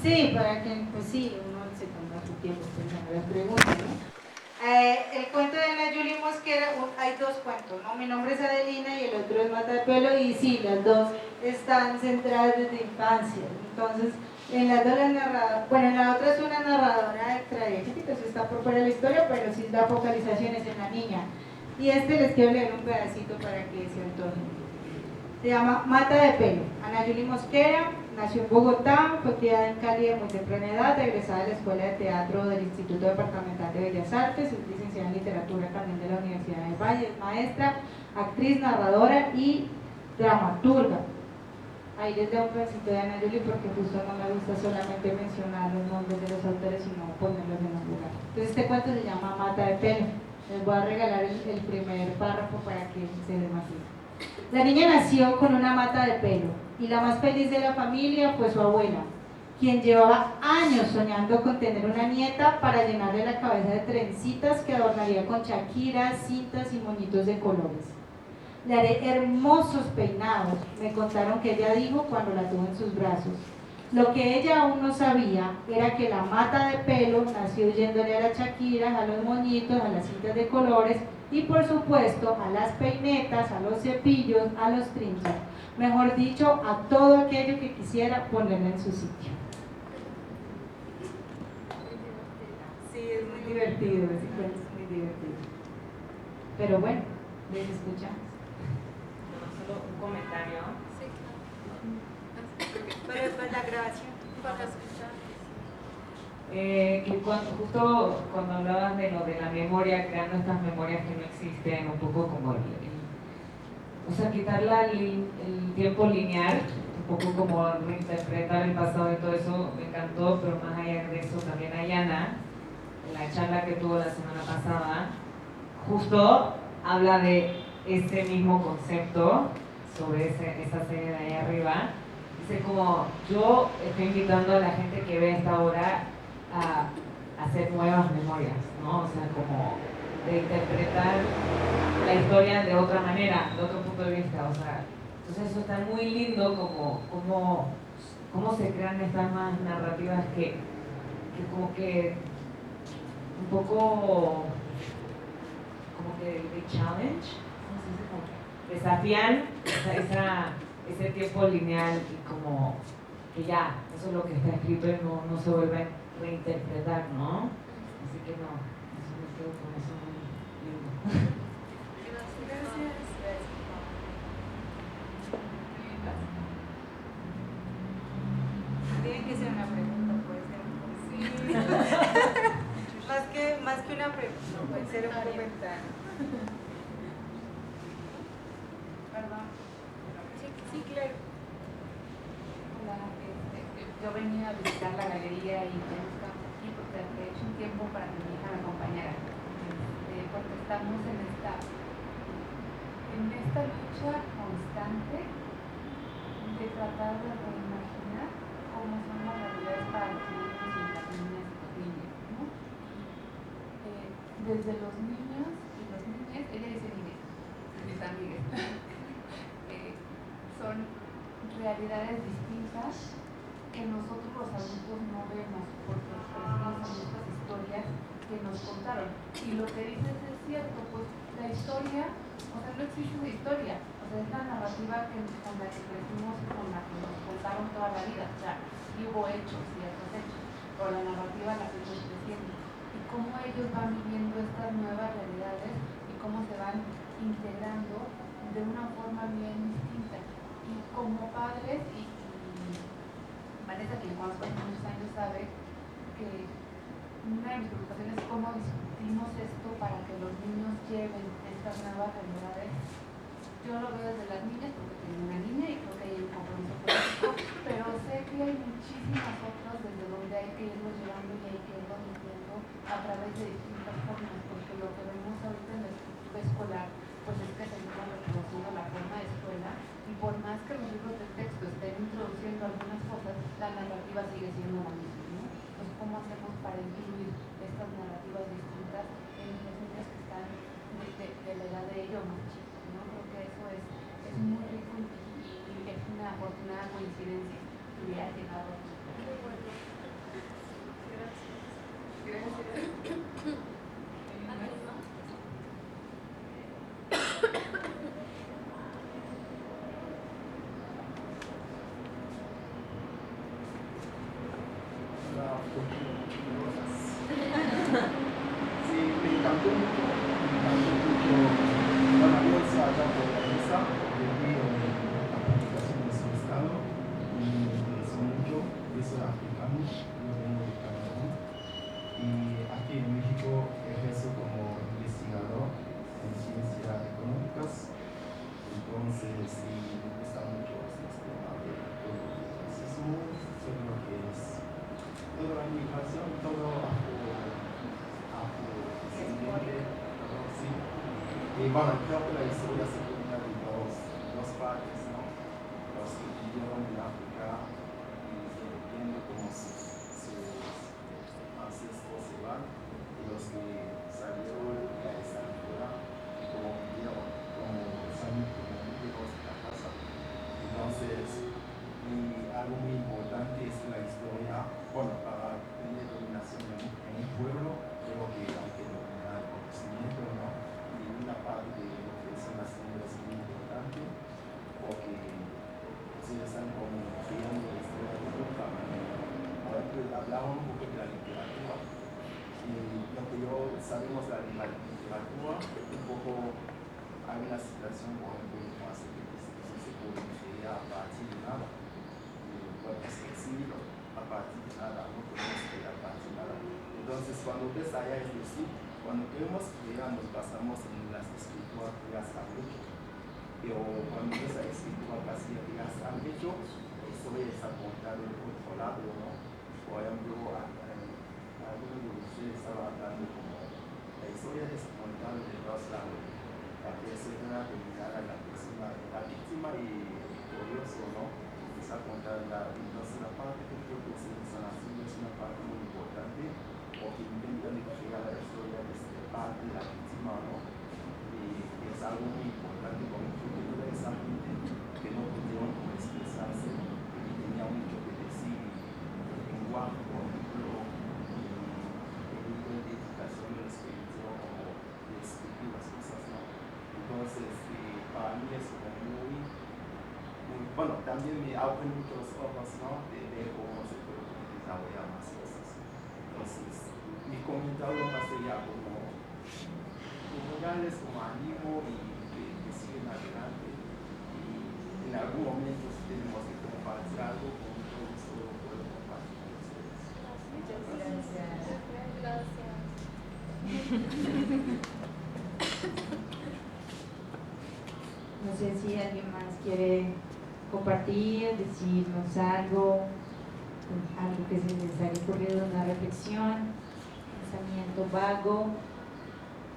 [SPEAKER 2] sí, para que, pues sí, uno se toma su tiempo pensando las preguntas, ¿no? El cuento de Ana Yuri Mosquera, hay 2 cuentos, ¿no? Mi nombre es Adelina y el otro es Mata de Pelo, y sí, las 2 están centradas desde infancia. Entonces, en las 2 las narradoras, bueno, en la otra es una narradora extradiegética, eso está por fuera de la historia, pero sí da focalizaciones en la niña. Y les quiero leer un pedacito para que se antojen. Se llama Mata de Pelo, Ana Yuri Mosquera, nació en Bogotá, fue criada en Cali de muy temprana edad, egresada de la Escuela de Teatro del Instituto Departamental de Bellas Artes, es licenciada en Literatura también de la Universidad del Valle, es maestra, actriz, narradora y dramaturga. Ahí les doy un pedacito de Ana Yuli porque justo no me gusta solamente mencionar los nombres de los autores, sino ponerlos en un lugar. Entonces este cuento se llama Mata de pelo. Les voy a regalar el primer párrafo para que se dé más bien. La niña nació con una mata de pelo y la más feliz de la familia fue su abuela, quien llevaba años soñando con tener una nieta para llenarle la cabeza de trencitas que adornaría con chaquiras, cintas y moñitos de colores. Le haré hermosos peinados, me contaron que ella dijo cuando la tuvo en sus brazos. Lo que ella aún no sabía era que la mata de pelo nació huyéndole a las chaquiras, a los moñitos, a las cintas de colores y por supuesto a las peinetas, a los cepillos, a los trinchos. Mejor dicho, a todo aquello que quisiera ponerle en su sitio. Sí, es muy divertido, ese cuento es muy divertido. Pero bueno, les escuchamos.
[SPEAKER 5] Solo un comentario.
[SPEAKER 3] Sí, claro. Pero después la grabación para escuchar.
[SPEAKER 5] Que justo cuando hablabas de lo de la memoria, creando estas memorias que no existen, un poco como o sea, quitarla el tiempo lineal, un poco como reinterpretar el pasado y todo eso, me encantó, pero más allá de eso también Ayana, en la charla que tuvo la semana pasada, justo habla de ese mismo concepto sobre esa serie de ahí arriba. Dice como, yo estoy invitando a la gente que ve esta obra a hacer nuevas memorias, ¿no? O sea, como de interpretar la historia de otra manera, de otro punto de vista, o sea, entonces eso está muy lindo como se crean estas más narrativas que como que un poco como que de challenge, ¿cómo se dice? Como que desafían ese tiempo lineal y como que ya, eso es lo que está escrito y no se vuelve a reinterpretar, ¿no? Así que no, eso me quedo con eso muy lindo.
[SPEAKER 2] Tiene que ser una pregunta, puede ser un comentario. Más que una pregunta, puede ser un comentario. Perdón.
[SPEAKER 3] Sí, claro.
[SPEAKER 8] Hola, yo venía a visitar la galería y ya no estamos aquí porque he hecho un tiempo para que mi hija me acompañara. Porque estamos en esta lucha constante de tratar de reimaginar cómo son las realidades para los niños y las niñas y los niños, ¿no? Desde los niños y las niñas, ella dice niñas, mis amigas, son realidades distintas que nosotros los adultos no vemos porque crecimos en estas historias que nos contaron. Y lo que dices es cierto, pues la historia, o sea, no existe una historia, o sea, es la narrativa con la que crecimos y con la que nos contaron toda la vida. O sea, sí hubo hechos y otros hechos, pero la narrativa la fuimos creciendo. Y cómo ellos van viviendo estas nuevas realidades y cómo se van integrando de una forma bien distinta. Y como padres, y Vanessa, quien conozco hace muchos años, sabe que una de mis preocupaciones es cómo discutimos esto para que los niños lleven estas nuevas realidades. Yo lo veo desde las niñas porque tengo una niña y creo que hay un compromiso político, pero sé que hay muchísimas otras desde donde hay que irlo llevando y hay que irlo metiendo a través de distintas formas, porque lo que vemos ahorita en la estructura escolar pues es que seguimos reproduciendo la forma de escuela y por más que los libros de texto estén introduciendo algunas cosas, la narrativa sigue siendo la misma, ¿no? Entonces, ¿cómo hacemos para incluir estas narrativas distintas en los niños que están de la edad de ellos más chicos, ¿no? Creo que eso es muy rico y es una afortunada coincidencia que hubiera llegado. Gracias.
[SPEAKER 1] Sí, me encantó mucho la bolsa allá por la mesa, de la publicación de su estado, y soy africano, yo vengo de Camerún y aquí en México ejerzo como investigador en ciencias económicas. Entonces, sí, me gusta mucho este tema de todo el racismo, todo lo que es toda la migración, todo afrodescendiente, todo así. Y bueno, creo que la historia se cuenta de dos partes, ¿no? Los que vivieron en África y viendo cómo sus ancestros se van, y los que salieron y están fuera, y cómo vivieron, como son hijos de la casa. Entonces, algo muy importante es la historia, bueno, para tener dominación en un pueblo, creo que hay que dominar el conocimiento, ¿no? Y una parte de lo que son las lenguas es muy importante, porque ustedes están como creando la historia de otra manera. Ahora pues, hablaba un poco de la literatura, y lo que yo sabemos de la literatura, un poco hay una situación, por ejemplo, en fase que se puede crear a partir de nada. Es exilio a partir de nada, no podemos crear a partir de nada. Entonces, cuando ves allá, es decir, cuando queremos crear, nos basamos en las escrituras que ya han hecho. Pero cuando ves la escritura casi que ya han hecho, eso es apuntar el otro lado, ¿no? Por ejemplo, algunos de ustedes estaban hablando como la historia es apuntar de dos lados. La persona dominada, la persona, la víctima y curioso, ¿no? A contar entonces la parte que creo que se están haciendo es una parte muy importante porque intentan crear la historia desde parte de la víctima, ¿no? Y es algo muy importante porque creo que toda esa gente que no pudieron expresarse y tenía mucho que decir el lenguaje, por ejemplo, el libro de educación les permitió como escribir las cosas, ¿no? Entonces para mí es como muy bueno, también me abren mucho los ojos, ¿no? De ver cómo se puede desarrollar más cosas. Entonces, mi comentario más sería como darles como ánimo y que siguen adelante. Y en algún momento si tenemos que compartir algo, con todo gusto lo puedo compartir con ustedes.
[SPEAKER 2] Muchas gracias. No sé si alguien más quiere compartir, decirnos algo que se les haya ocurrido, una reflexión, pensamiento vago,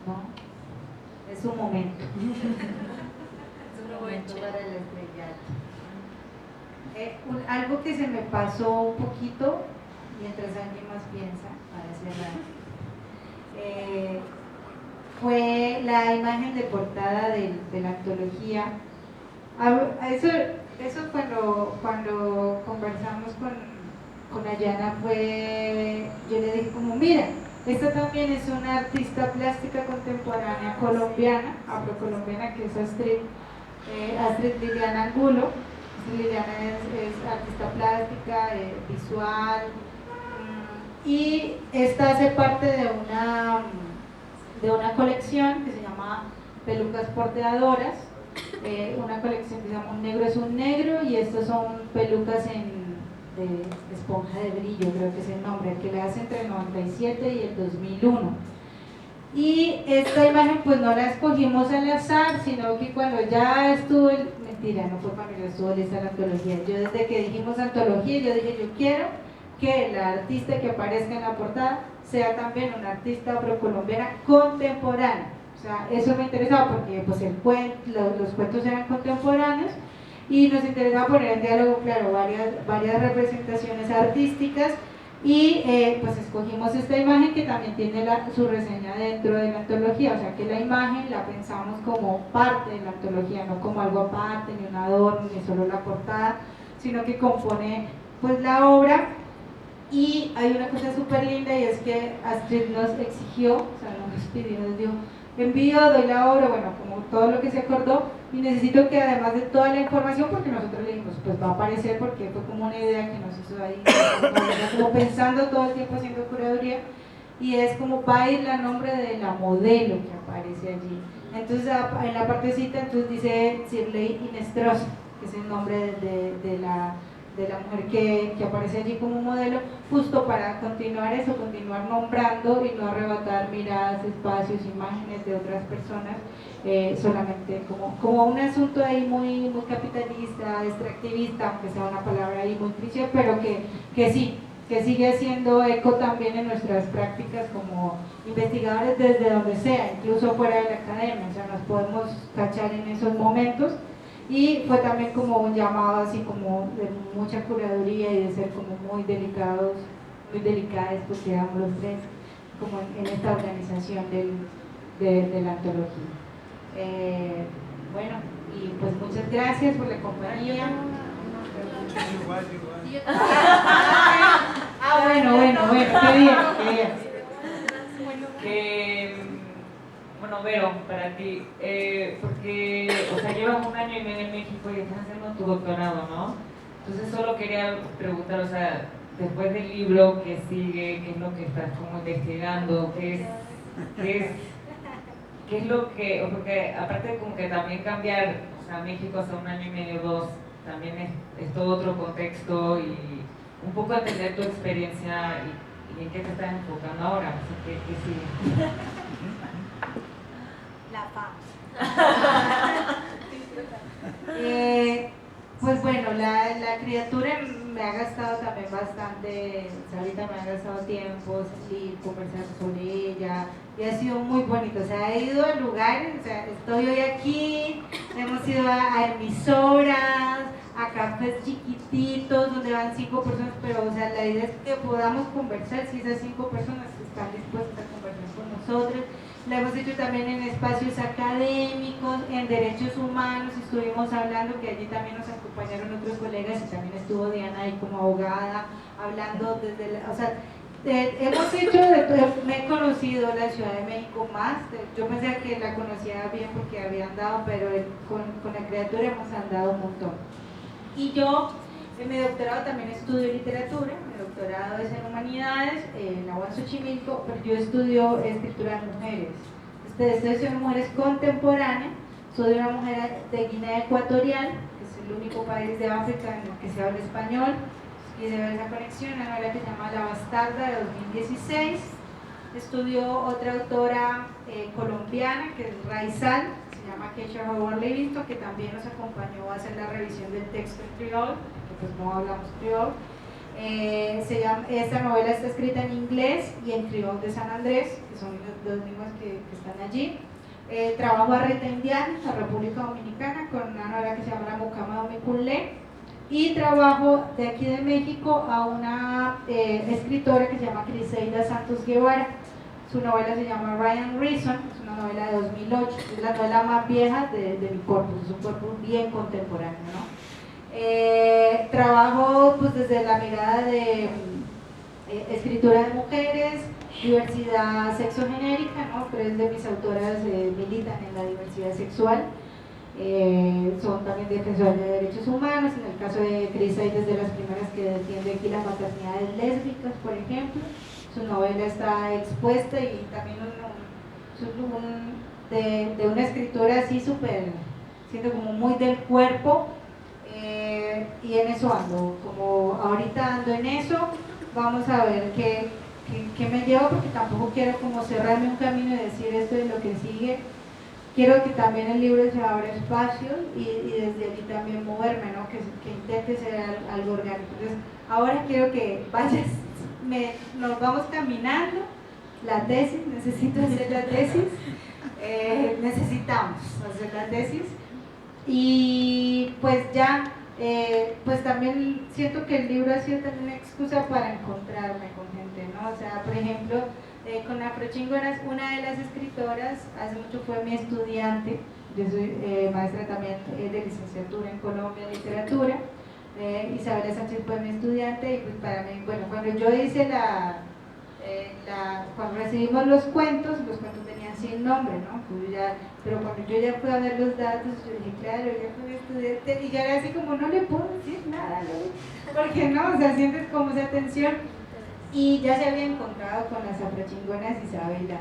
[SPEAKER 2] ¿no? Es un momento. Es un momento para el estrellato. Algo que se me pasó un poquito, mientras alguien más piensa, para cerrar, fue la imagen de portada de la antología. Eso cuando conversamos con Ayana yo le dije como, mira, esta también es una artista plástica contemporánea colombiana, afrocolombiana, que es Astrid Liliana Angulo. Astrid Liliana es artista plástica, visual, y esta hace parte de una colección que se llama Pelucas Porteadoras. Una colección que se llama Un Negro es un Negro, y estas son pelucas de esponja de brillo, creo que es el nombre, que le hace entre el 97 y el 2001. Y esta imagen pues no la escogimos al azar, sino que cuando ya estuvo, mentira, no fue cuando ya estuvo lista la antología, yo desde que dijimos antología, yo dije, yo quiero que la artista que aparezca en la portada sea también una artista afrocolombiana contemporánea. O sea, eso me interesaba porque pues los cuentos eran contemporáneos y nos interesaba poner en diálogo, claro, varias representaciones artísticas, y pues escogimos esta imagen que también tiene su reseña dentro de la antología. O sea que la imagen la pensamos como parte de la antología, no como algo aparte, ni un adorno, ni solo la portada, sino que compone pues la obra. Y hay una cosa súper linda, y es que Astrid nos exigió, o sea, nos pidió, nos dio envío, doy la obra, bueno, como todo lo que se acordó, y necesito que además de toda la información, porque nosotros le dijimos, pues va a aparecer, porque fue como una idea que nos hizo ahí, como pensando todo el tiempo haciendo curaduría, y es como va a ir la nombre de la modelo que aparece allí. Entonces en la partecita entonces dice Shirley Inestrosa, que es el nombre de de la mujer que aparece allí como modelo, justo para continuar eso, continuar nombrando y no arrebatar miradas, espacios, imágenes de otras personas, solamente como un asunto ahí muy capitalista, extractivista, aunque sea una palabra ahí muy cliché, pero que sí, que sigue haciendo eco también en nuestras prácticas como investigadores desde donde sea, incluso fuera de la academia, o sea, nos podemos cachar en esos momentos. Y fue también como un llamado así como de mucha curaduría y de ser como muy delicados, muy delicadas, pues quedamos los tres como en esta organización de la antología. Bueno, y pues muchas gracias por la compañía. Bueno, qué bien.
[SPEAKER 5] Bueno, Vero, para ti, porque, o sea, llevas 1 año y medio en México y estás haciendo tu doctorado, ¿no? Entonces solo quería preguntar, o sea, después del libro, ¿qué sigue? ¿Qué es lo que estás como investigando? ¿Qué es lo que, porque aparte de como que también cambiar, o sea, México hace 1 año y medio, 2, también es todo otro contexto y un poco entender tu experiencia y en qué te estás enfocando ahora, o sea, ¿qué sigue?
[SPEAKER 3] La paz.
[SPEAKER 2] Pues bueno, la criatura me ha gastado también bastante, o sea, ahorita me ha gastado tiempo, salir, conversar sobre ella, y ha sido muy bonito, o sea, he ido a lugares, o sea, estoy hoy aquí, hemos ido a emisoras, a cafés chiquititos donde van 5 personas, pero o sea, la idea es que podamos conversar, si esas 5 personas están dispuestas a conversar con nosotros. Lo hemos hecho también en espacios académicos, en derechos humanos, estuvimos hablando, que allí también nos acompañaron otros colegas y también estuvo Diana ahí como abogada, hablando desde o sea, hemos hecho de todo. Me he conocido la Ciudad de México más, yo pensé que la conocía bien porque había andado, pero con la criatura hemos andado un montón. Y yo en mi doctorado también estudio literatura, mi doctorado es en humanidades, en la UAM Xochimilco, pero yo estudio escritura de mujeres. Estoy de mujeres contemporáneas, soy una mujer de Guinea Ecuatorial, que es el único país de África en el que se habla español, y de ver esa conexión, una novela que se llama La Bastarda de 2016. Estudió otra autora colombiana, que es Raizal, se llama Keisha Howard Livingston, que también nos acompañó a hacer la revisión del texto en criol, pues no hablamos criol. Esta novela está escrita en inglés y en criol de San Andrés, que son las 2 lenguas que están allí. Trabajo a Reta Indiana, en la República Dominicana, con una novela que se llama La Mucama Domiculé, y trabajo de aquí de México a una escritora que se llama Criseida Santos Guevara. Su novela se llama Ryan Reason, es una novela de 2008, es la novela más vieja de mi corpus, es un corpus bien contemporáneo, ¿no? Trabajo pues desde la mirada de escritura de mujeres, diversidad sexogenérica, ¿no? 3 de mis autoras militan en la diversidad sexual, son también defensoras de derechos humanos. En el caso de Criseida es de las primeras que defiende aquí las maternidades lésbicas, por ejemplo. Su novela está expuesta y también de una escritora así súper, siento como muy del cuerpo. Y en eso ando, como ahorita ando en eso, vamos a ver qué me lleva, porque tampoco quiero como cerrarme un camino y decir esto es lo que sigue. Quiero que también el libro se abra espacios y desde allí también moverme, ¿no? que intente ser algo orgánico. Entonces, ahora quiero que vayas, nos vamos caminando, la tesis, necesito hacer la tesis, necesitamos hacer la tesis. Y pues ya, pues también siento que el libro ha sido también una excusa para encontrarme con gente, ¿no? O sea, por ejemplo, con Afrochingonas, una de las escritoras, hace mucho fue mi estudiante, yo soy maestra también de licenciatura en Colombia, literatura, Isabela Sánchez fue mi estudiante, y pues para mí, bueno, cuando yo hice cuando recibimos los cuentos tenían sin nombre, ¿no? Pero cuando yo ya fui a ver los datos, yo dije, claro, yo fui mi estudiante, y ya era así como, no le puedo decir nada, ¿no? Porque no, o sea, sientes como esa tensión, y ya se había encontrado con las Afrochingonas Isabela.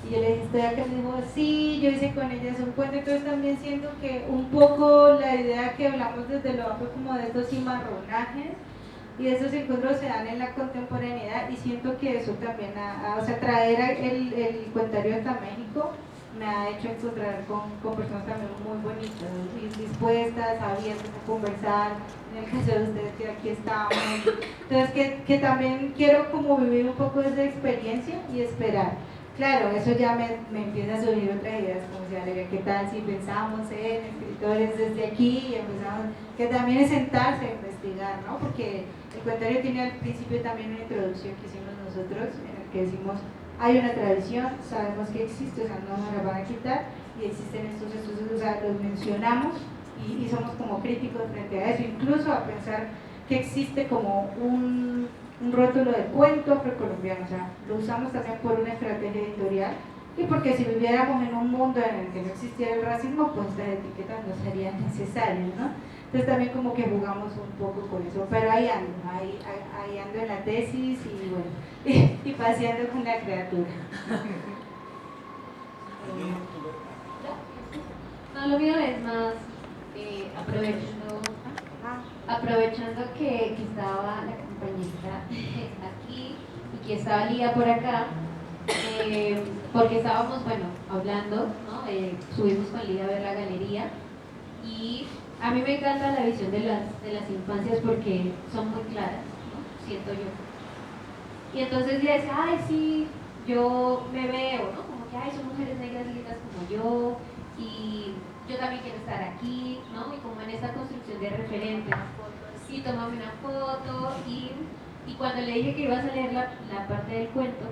[SPEAKER 2] Y yo le dije, estoy acá, y me dijo, sí, yo hice con ellas un cuento. Entonces también siento que un poco la idea que hablamos desde lo amplio como de estos cimarronajes y esos encuentros se dan en la contemporaneidad, y siento que eso también, o sea, traer el cuentario hasta México me ha hecho encontrar con personas también muy bonitas y dispuestas, abiertas a conversar, en el caso de ustedes que aquí estamos. Entonces que también quiero como vivir un poco de esa experiencia y esperar. Claro, eso ya me empieza a surgir otras ideas, como si Valeria, ¿qué tal si pensamos en escritores desde aquí y empezamos, que también es sentarse a investigar, ¿no? Porque el cuentario tiene al principio también una introducción que hicimos nosotros, en el que decimos, hay una tradición, sabemos que existe, o sea, no nos la van a quitar, y existen estos, o sea, los mencionamos y somos como críticos frente a eso, incluso a pensar que existe como un rótulo de cuento afrocolombiano, o sea, lo usamos también por una estrategia editorial y porque si viviéramos en un mundo en el que no existiera el racismo, pues estas etiquetas no serían necesarias, ¿no? Entonces también como que jugamos un poco con eso, pero ahí ando en la tesis y bueno, y paseando con la criatura.
[SPEAKER 7] No, lo mío es más aprovechando que estaba la compañerita aquí y que estaba Lía por acá, porque estábamos, bueno, hablando, ¿no? Subimos con Lía a ver la galería y a mí me encanta la visión de las infancias porque son muy claras, ¿no? Siento yo. Y entonces le decía, ay, sí, yo me veo, ¿no? Como que, ay, son mujeres negras lindas como yo, y yo también quiero estar aquí, ¿no? Y como en esta construcción de referentes. Y tomame una foto, y cuando le dije que ibas a leer la parte del cuento,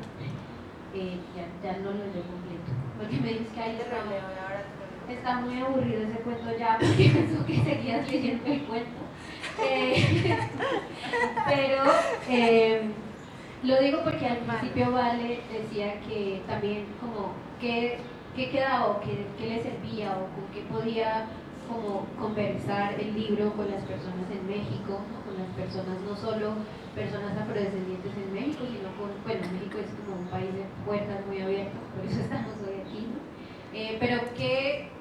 [SPEAKER 7] ya no lo leo completo. Porque me dices que ahí está muy aburrido ese cuento ya, porque pensó que seguías leyendo el cuento. Pero lo digo porque al principio Vale decía que también como qué quedaba o qué le servía o con qué podía como conversar el libro con las personas en México, ¿no? Con las personas, no solo personas afrodescendientes en México, sino bueno, México es como un país de puertas muy abiertas, por eso estamos hoy aquí, ¿no? Pero ¿qué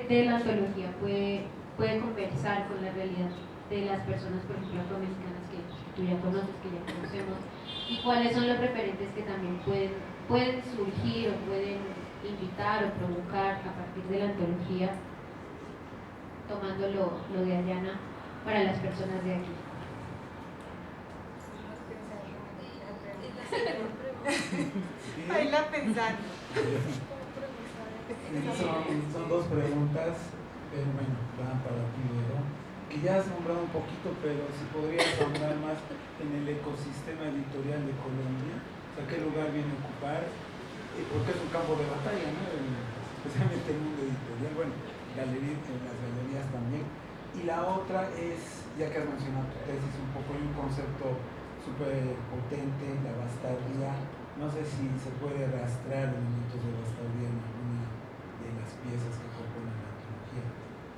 [SPEAKER 7] de la antología puede conversar con la realidad de las personas, por ejemplo, afromexicanas que tú ya conoces, que ya conocemos, y cuáles son los referentes que también pueden surgir o pueden invitar o provocar a partir de la antología, tomando lo de Ayana para las personas de aquí?
[SPEAKER 2] Baila pensando.
[SPEAKER 1] Son dos preguntas, bueno, van para ti, ¿verdad? Que ya has nombrado un poquito, pero si podrías ahondar más en el ecosistema editorial de Colombia, o sea, qué lugar viene a ocupar, porque es un campo de batalla, ¿no? Especialmente el mundo editorial, bueno, las galerías también. Y la otra es, ya que has mencionado tu tesis un poco, hay un concepto súper potente, la bastardía. No sé si se puede rastrear elementos de bastardía en alguna de las piezas que componen la antología.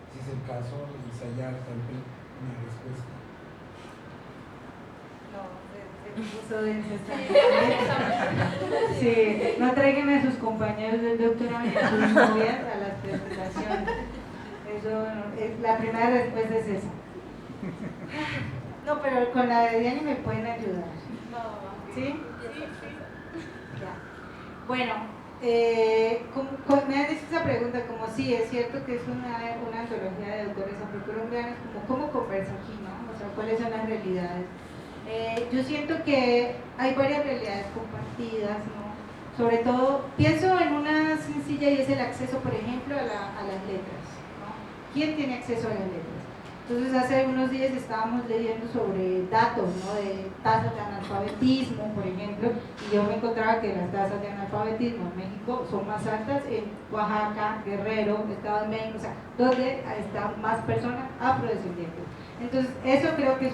[SPEAKER 1] Si es el caso, ensayar tal vez una respuesta.
[SPEAKER 2] No, se puso denso esta. Sí, no traigan a sus compañeros del doctorado ni a sus novias a las presentaciones. Eso, la primera respuesta es esa. No, pero con la de Diana me pueden ayudar. ¿Sí? Ya. Bueno, me han hecho esa pregunta, como sí, es cierto que es una antología de autores afrocolombianos, como cómo conversa aquí, ¿no? O sea, cuáles son las realidades. Yo siento que hay varias realidades compartidas, ¿no? Sobre todo, pienso en una sencilla y es el acceso, por ejemplo, a las letras, ¿no? ¿Quién tiene acceso a las letras? Entonces hace unos días estábamos leyendo sobre datos, ¿no? De tasas de analfabetismo, por ejemplo, y yo me encontraba que las tasas de analfabetismo en México son más altas en Oaxaca, Guerrero, Estado de México, o sea, donde están más personas afrodescendientes. Entonces eso creo que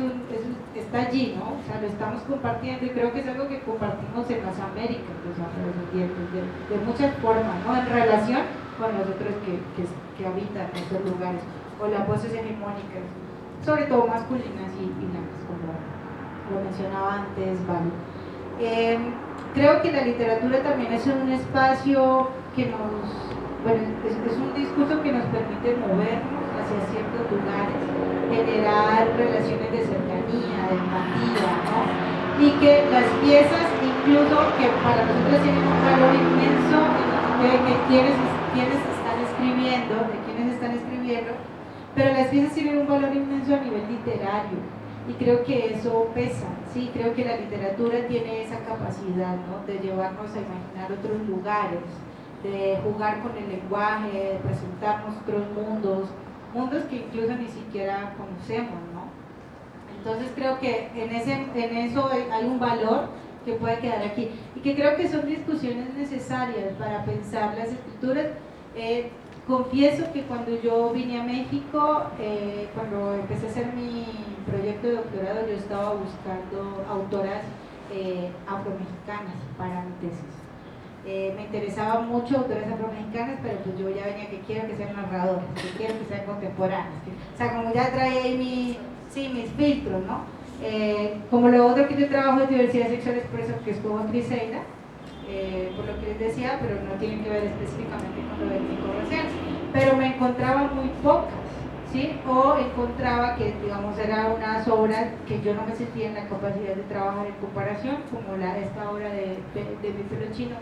[SPEAKER 2] está allí, ¿no? O sea, lo estamos compartiendo y creo que es algo que compartimos en las Américas, los afrodescendientes, de muchas formas, ¿no? En relación con los otros que habitan en esos lugares, o las voces hegemónicas, sobre todo masculinas y blancas, como lo mencionaba antes, Vale. Creo que la literatura también es un espacio que es un discurso que nos permite movernos hacia ciertos lugares, generar relaciones de cercanía, de empatía, ¿no? Y que las piezas, incluso que para nosotros tienen un valor inmenso de quienes están escribiendo, pero las piezas tienen un valor inmenso a nivel literario. Y creo que eso pesa, sí, creo que la literatura tiene esa capacidad, ¿no? De llevarnos a imaginar otros lugares, de jugar con el lenguaje, de presentarnos otros mundos que incluso ni siquiera conocemos, ¿no? Entonces creo que en eso hay un valor que puede quedar aquí y que creo que son discusiones necesarias para pensar las escrituras. Confieso que cuando yo vine a México, cuando empecé a hacer mi proyecto de doctorado, yo estaba buscando autoras afromexicanas para mi tesis. Me interesaban mucho autoras afromexicanas, pero pues yo ya venía que quiero que sean narradoras, que quiero que sean contemporáneas. O sea, como ya traía ahí mis filtros, ¿no? Como lo otro que yo trabajo es diversidad sexual expresa, que es como Criseida, por lo que les decía, pero no tiene que ver específicamente con lo étnico-racial. Pero me encontraba muy pocas, ¿sí? O encontraba que, digamos, eran unas obras que yo no me sentía en la capacidad de trabajar en comparación, como esta obra de Mi pelo chino,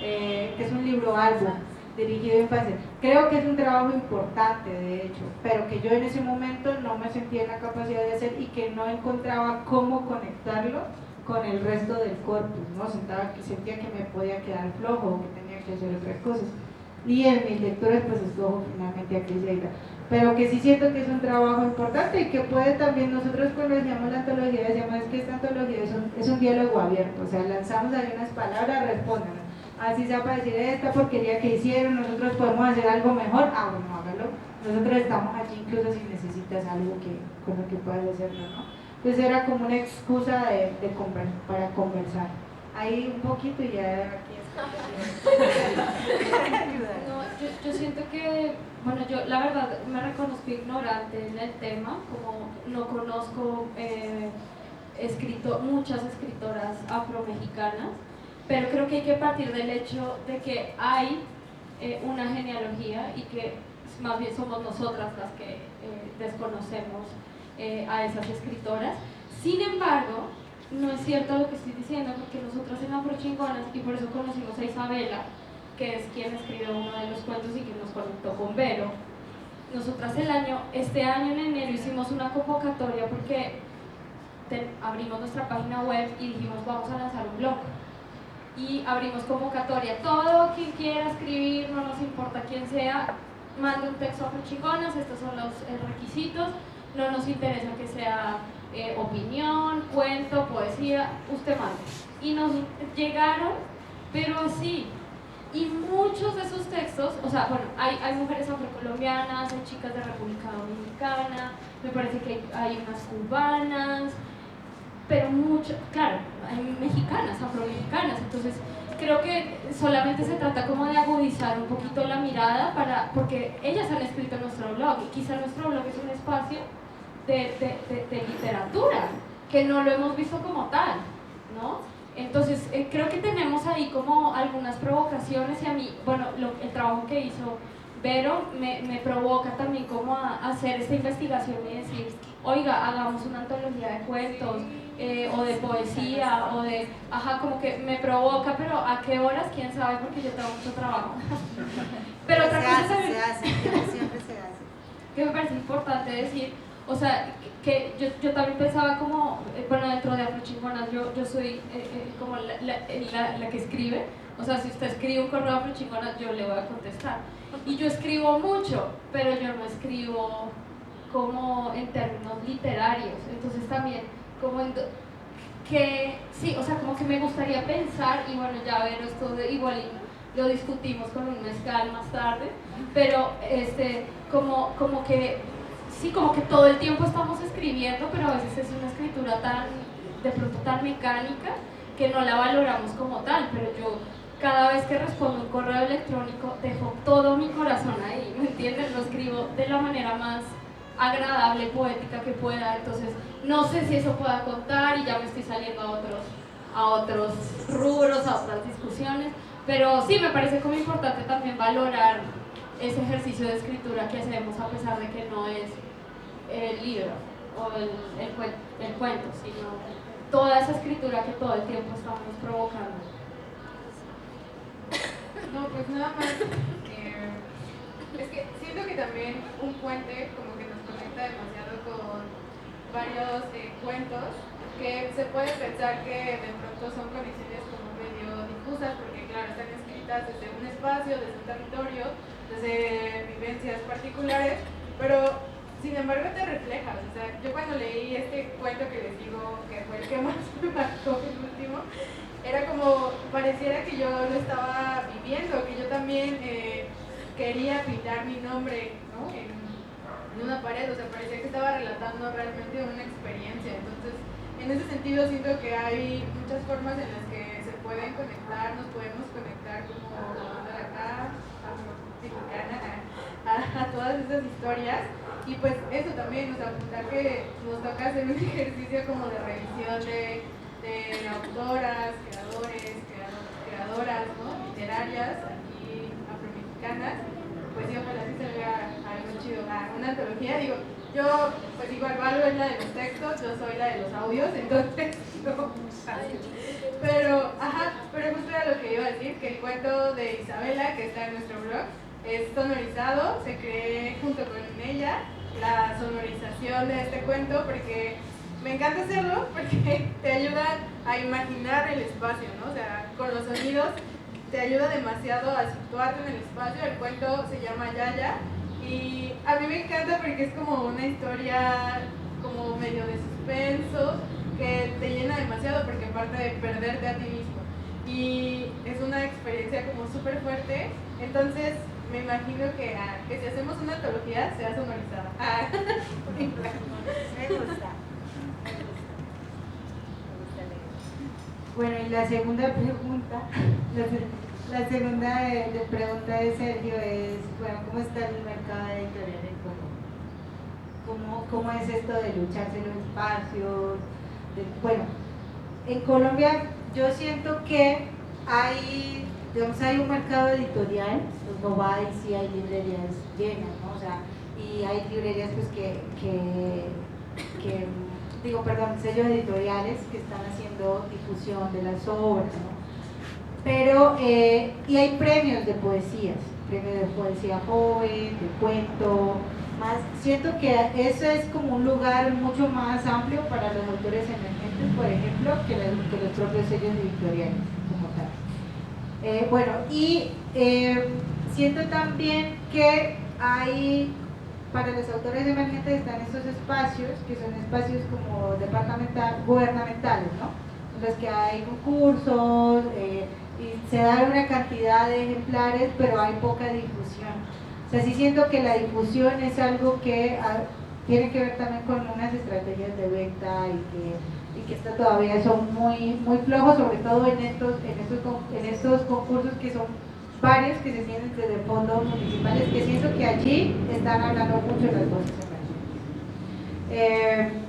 [SPEAKER 2] que es un libro álbum dirigido a infancia. Creo que es un trabajo importante, de hecho, pero que yo en ese momento no me sentía en la capacidad de hacer y que no encontraba cómo conectarlo con el resto del corpus, ¿no? Sentía que me podía quedar flojo o que tenía que hacer otras cosas. Y en mis lecturas pues escojo finalmente a Criseida, pero que sí siento que es un trabajo importante y que puede también, nosotros cuando decíamos la antología, decíamos que esta antología es un diálogo abierto, o sea, lanzamos ahí unas palabras, respondan, así sea para decir esta porquería que hicieron, nosotros podemos hacer algo mejor, bueno, hágalo, nosotros estamos allí incluso si necesitas algo con lo que puedas hacerlo, ¿no? Entonces era como una excusa para conversar. Ahí un poquito y ya aquí
[SPEAKER 7] No, yo siento que, bueno, yo la verdad me reconozco ignorante en el tema, como no conozco muchas escritoras afromexicanas, pero creo que hay que partir del hecho de que hay una genealogía y que más bien somos nosotras las que desconocemos a esas escritoras. Sin embargo, no es cierto lo que estoy diciendo, porque nosotras en Afrochingonas, y por eso conocimos a Isabela, que es quien escribió uno de los cuentos y que nos conectó con Vero. Nosotras este año en enero hicimos una convocatoria porque abrimos nuestra página web y dijimos vamos a lanzar un blog. Y abrimos convocatoria, todo quien quiera escribir, no nos importa quién sea, manda un texto a Afrochingonas, estos son los requisitos, no nos interesa que sea opinión, cuento, poesía, usted manda. Y nos llegaron, pero así, y muchos de esos textos, o sea, bueno, hay mujeres afrocolombianas, hay chicas de República Dominicana, me parece que hay unas cubanas, pero claro, hay mexicanas, afromexicanas, entonces creo que solamente se trata como de agudizar un poquito la mirada porque ellas han escrito en nuestro blog, y quizá nuestro blog es un espacio de literatura, que no lo hemos visto como tal, ¿no? Entonces creo que tenemos ahí como algunas provocaciones y a mí, bueno, el trabajo que hizo Vero me provoca también como a hacer esta investigación y decir, oiga, hagamos una antología de cuentos o de poesía o como que me provoca, pero ¿a qué horas? ¿Quién sabe? Porque yo tengo mucho trabajo. Pero otra cosa
[SPEAKER 3] siempre se hace.
[SPEAKER 7] Que me parece importante decir, o sea, que yo también pensaba como, bueno, dentro de Afrochingonas yo soy como la que escribe, o sea, si usted escribe un correo a Afrochingonas yo le voy a contestar. Y yo escribo mucho, pero yo no escribo como en términos literarios, entonces también como sí, o sea, como que me gustaría pensar, y bueno, ya ver esto igual lo discutimos con un mezcal más tarde, pero como que sí, como que todo el tiempo estamos escribiendo, pero a veces es una escritura de pronto tan mecánica que no la valoramos como tal, pero yo cada vez que respondo un correo electrónico dejo todo mi corazón ahí, ¿me entiendes? Lo escribo de la manera más agradable, poética que pueda, entonces no sé si eso pueda contar y ya me estoy saliendo a a otros rubros, a otras discusiones, pero sí me parece como importante también valorar ese ejercicio de escritura que hacemos a pesar de que no es el libro o el cuento, sino toda esa escritura que todo el tiempo estamos provocando.
[SPEAKER 4] No, pues nada más, es que siento que también un puente como que nos conecta demasiado con varios cuentos que se puede pensar que de pronto son conexiones como medio difusas, porque claro, están escritas desde un espacio, desde un territorio, desde vivencias particulares, pero sin embargo te reflejas. O sea, yo cuando leí este cuento que les digo que fue el que más me marcó el último, era como, pareciera que yo lo estaba viviendo, que yo también quería pintar mi nombre, ¿no? en una pared, o sea, parecía que estaba relatando realmente una experiencia. Entonces, en ese sentido siento que hay muchas formas en las que se pueden conectar, nos podemos conectar como la banda de acá, a todas esas historias. Y pues eso también, o sea, apuntar que nos toca hacer un ejercicio como de revisión de autoras, creadoras, ¿no? literarias, aquí afromexicanas, pues sí, ojalá sí se vea algo chido, una antología. Digo, yo pues igual Valo es la de los textos, yo soy la de los audios, entonces no fácil. Pero justo era lo que iba a decir, que el cuento de Isabela, que está en nuestro blog, es sonorizado, se cree junto con ella la sonorización de este cuento, porque me encanta hacerlo, porque te ayuda a imaginar el espacio, ¿no? O sea, con los sonidos te ayuda demasiado a situarte en el espacio. El cuento se llama Yaya y a mí me encanta porque es como una historia como medio de suspenso que te llena demasiado, porque parte de perderte a ti mismo y es una experiencia como súper fuerte. Entonces me imagino que si hacemos una antología sea sonorizada.
[SPEAKER 3] Me gusta.
[SPEAKER 2] Bueno, y la segunda pregunta, la segunda pregunta de Sergio es, bueno, ¿cómo está el mercado editorial en Colombia? ¿Cómo es esto de lucharse los espacios? Bueno, en Colombia yo siento que hay un mercado editorial, pues no va y sí hay librerías llenas, ¿no? O sea, y hay librerías pues sellos editoriales que están haciendo difusión de las obras, ¿no? Pero, y hay premios de poesía joven, de cuento, más, siento que eso es como un lugar mucho más amplio para los autores emergentes, por ejemplo, que los propios sellos editoriales, como tal. Siento también que hay, para los autores emergentes están estos espacios, que son espacios como gubernamentales, ¿no? En los que hay concursos, y se da una cantidad de ejemplares, pero hay poca difusión. O sea, sí siento que la difusión es algo que tiene que ver también con unas estrategias de venta y que esto todavía son muy, muy flojos, sobre todo en estos concursos que son varios que se tienen desde fondos municipales, que siento que allí están hablando mucho las voces emergentes.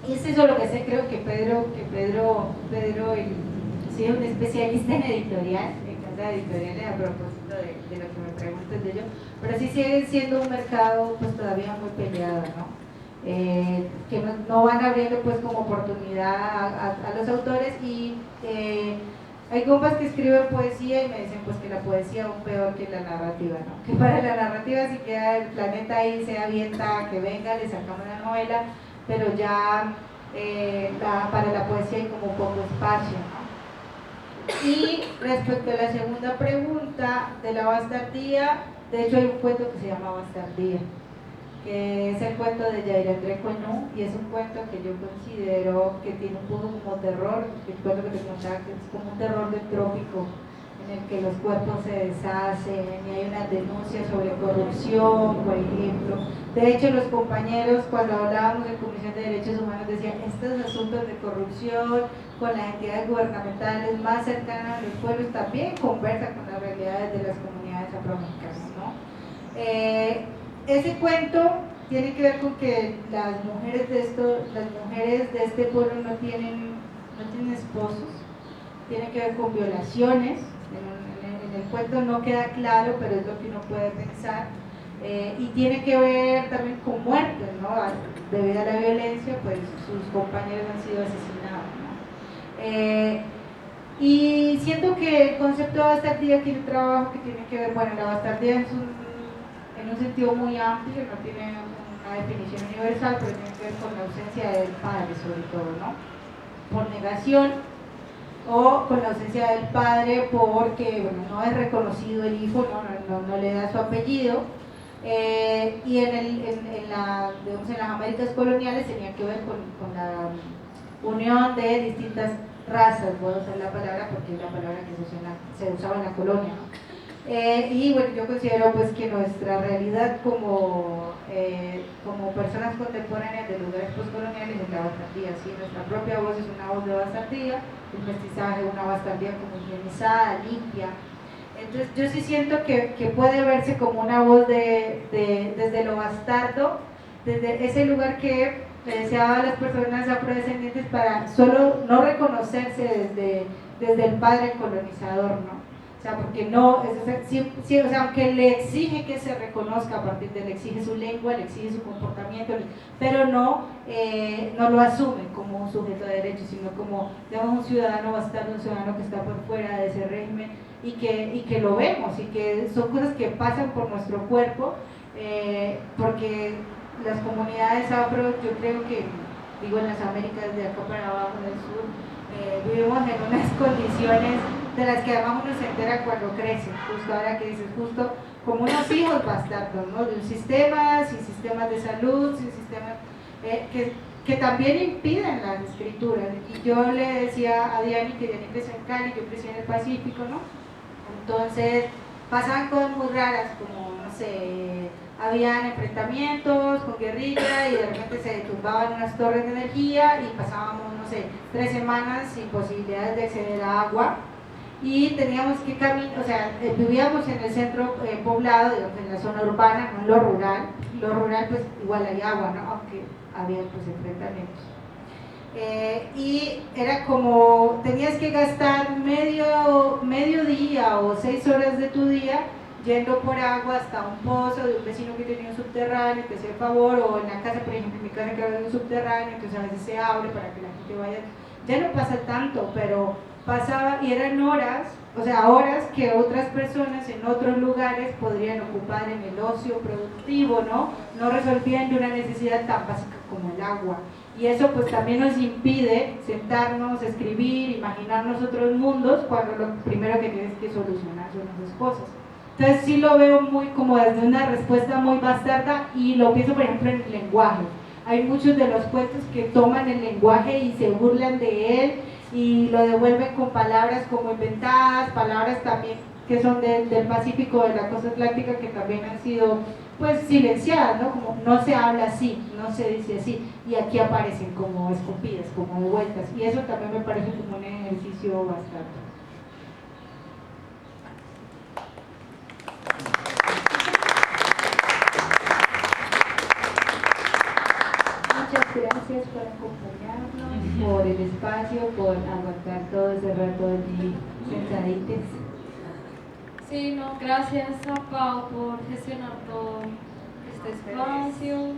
[SPEAKER 2] Y es eso lo que sé, creo que Pedro sí, un especialista en editorial, en casa editoriales, a propósito de lo que me preguntas de ello, pero sí sigue siendo un mercado pues todavía muy peleado, ¿no? Que no van abriendo pues como oportunidad a los autores y hay compas que escriben poesía y me dicen pues que la poesía es aún peor que la narrativa, ¿no? Que para la narrativa si queda el planeta ahí, se avienta, que venga, le sacamos una novela, pero ya para la poesía hay como poco espacio, ¿no? Y respecto a la segunda pregunta de la bastardía, de hecho hay un cuento que se llama Bastardía, que es el cuento de Yair André Cuenú, y es un cuento que yo considero que tiene un poco como terror, el cuento que te contaba que es como un terror del trópico, en el que los cuerpos se deshacen y hay unas denuncias sobre corrupción, por ejemplo. De hecho, los compañeros cuando hablábamos en Comisión de Derechos Humanos decían estos asuntos de corrupción con las entidades gubernamentales más cercanas a los pueblos también conversan con las realidades de las comunidades afroamericanas, ¿no? Ese cuento tiene que ver con que las mujeres de este pueblo no tienen esposos, tiene que ver con violaciones. En el cuento no queda claro, pero es lo que uno puede pensar. Y tiene que ver también con muertes, ¿no? Debido a la violencia, pues sus compañeros han sido asesinados, ¿no? Y siento que el concepto de bastardía tiene un trabajo que tiene que ver, bueno, la bastardía es en un sentido muy amplio, no tiene una definición universal, pero tiene que ver con la ausencia del padre sobre todo, ¿no? Por negación, o con la ausencia del padre porque, bueno, no es reconocido el hijo, no le da su apellido. Y en las Américas coloniales tenía que ver con la unión de distintas razas, voy a usar la palabra porque es la palabra que se usaba en la colonia, ¿no? Y bueno, yo considero pues que nuestra realidad como personas contemporáneas de lugares postcoloniales es la bastardía, ¿sí? Nuestra propia voz es una voz de bastardía, el mestizaje una bastardía como higienizada, limpia. Entonces yo sí siento que puede verse como una voz desde lo bastardo, desde ese lugar que le deseaba a las personas afrodescendientes para solo no reconocerse desde el padre colonizador, ¿no? O sea, porque no, sí, o sea, aunque le exige que se reconozca a partir de, le exige su lengua, le exige su comportamiento, pero no lo asume como un sujeto de derecho, sino como, digamos, un ciudadano bastardo, un ciudadano que está por fuera de ese régimen y que lo vemos, y que son cosas que pasan por nuestro cuerpo, porque las comunidades afro, yo creo que, digo, en las Américas, de acá para abajo, del sur, vivimos en unas condiciones de las que además uno se entera cuando crece, justo ahora que dices, justo como unos hijos bastardos, ¿no? De sistemas, sin sistemas de salud, sin sistemas que también impiden las escrituras. Y yo le decía a Diani, que Diani creció en Cali, yo crecí en el Pacífico, ¿no? Entonces pasaban cosas muy raras, como, no sé, habían enfrentamientos con guerrilla y de repente se tumbaban unas torres de energía y pasábamos, no sé, 3 semanas sin posibilidades de acceder a agua, y teníamos que caminar, o sea, vivíamos en el centro poblado, digamos, en la zona urbana, no en lo rural pues igual hay agua, ¿no? Aunque había pues enfrentamientos. Y era como, tenías que gastar medio día o 6 horas de tu día yendo por agua hasta un pozo de un vecino que tenía un subterráneo, que hacía el favor, o en la casa, por ejemplo, en mi casa que había un subterráneo, entonces a veces se abre para que la gente vaya. Ya no pasa tanto, pero pasaba, y eran horas, o sea, horas que otras personas en otros lugares podrían ocupar en el ocio productivo, ¿no? No resolviendo una necesidad tan básica como el agua. Y eso pues también nos impide sentarnos, escribir, imaginarnos otros mundos, cuando lo primero que tienes que solucionar son esas cosas. Entonces sí lo veo muy como desde una respuesta muy bastarda, y lo pienso por ejemplo en el lenguaje. Hay muchos de los cuentos que toman el lenguaje y se burlan de él y lo devuelven con palabras como inventadas, palabras también que son del Pacífico, de la costa atlántica, que también han sido pues silenciadas, ¿no? Como no se habla así, no se dice así, y aquí aparecen como escupidas, como devueltas, y eso también me parece como un ejercicio bastardo. Muchas gracias por acompañarnos, por el espacio, por aguantar todo ese rato allí sentaditos.
[SPEAKER 7] Sí, no, gracias a Pau por gestionar todo este espacio.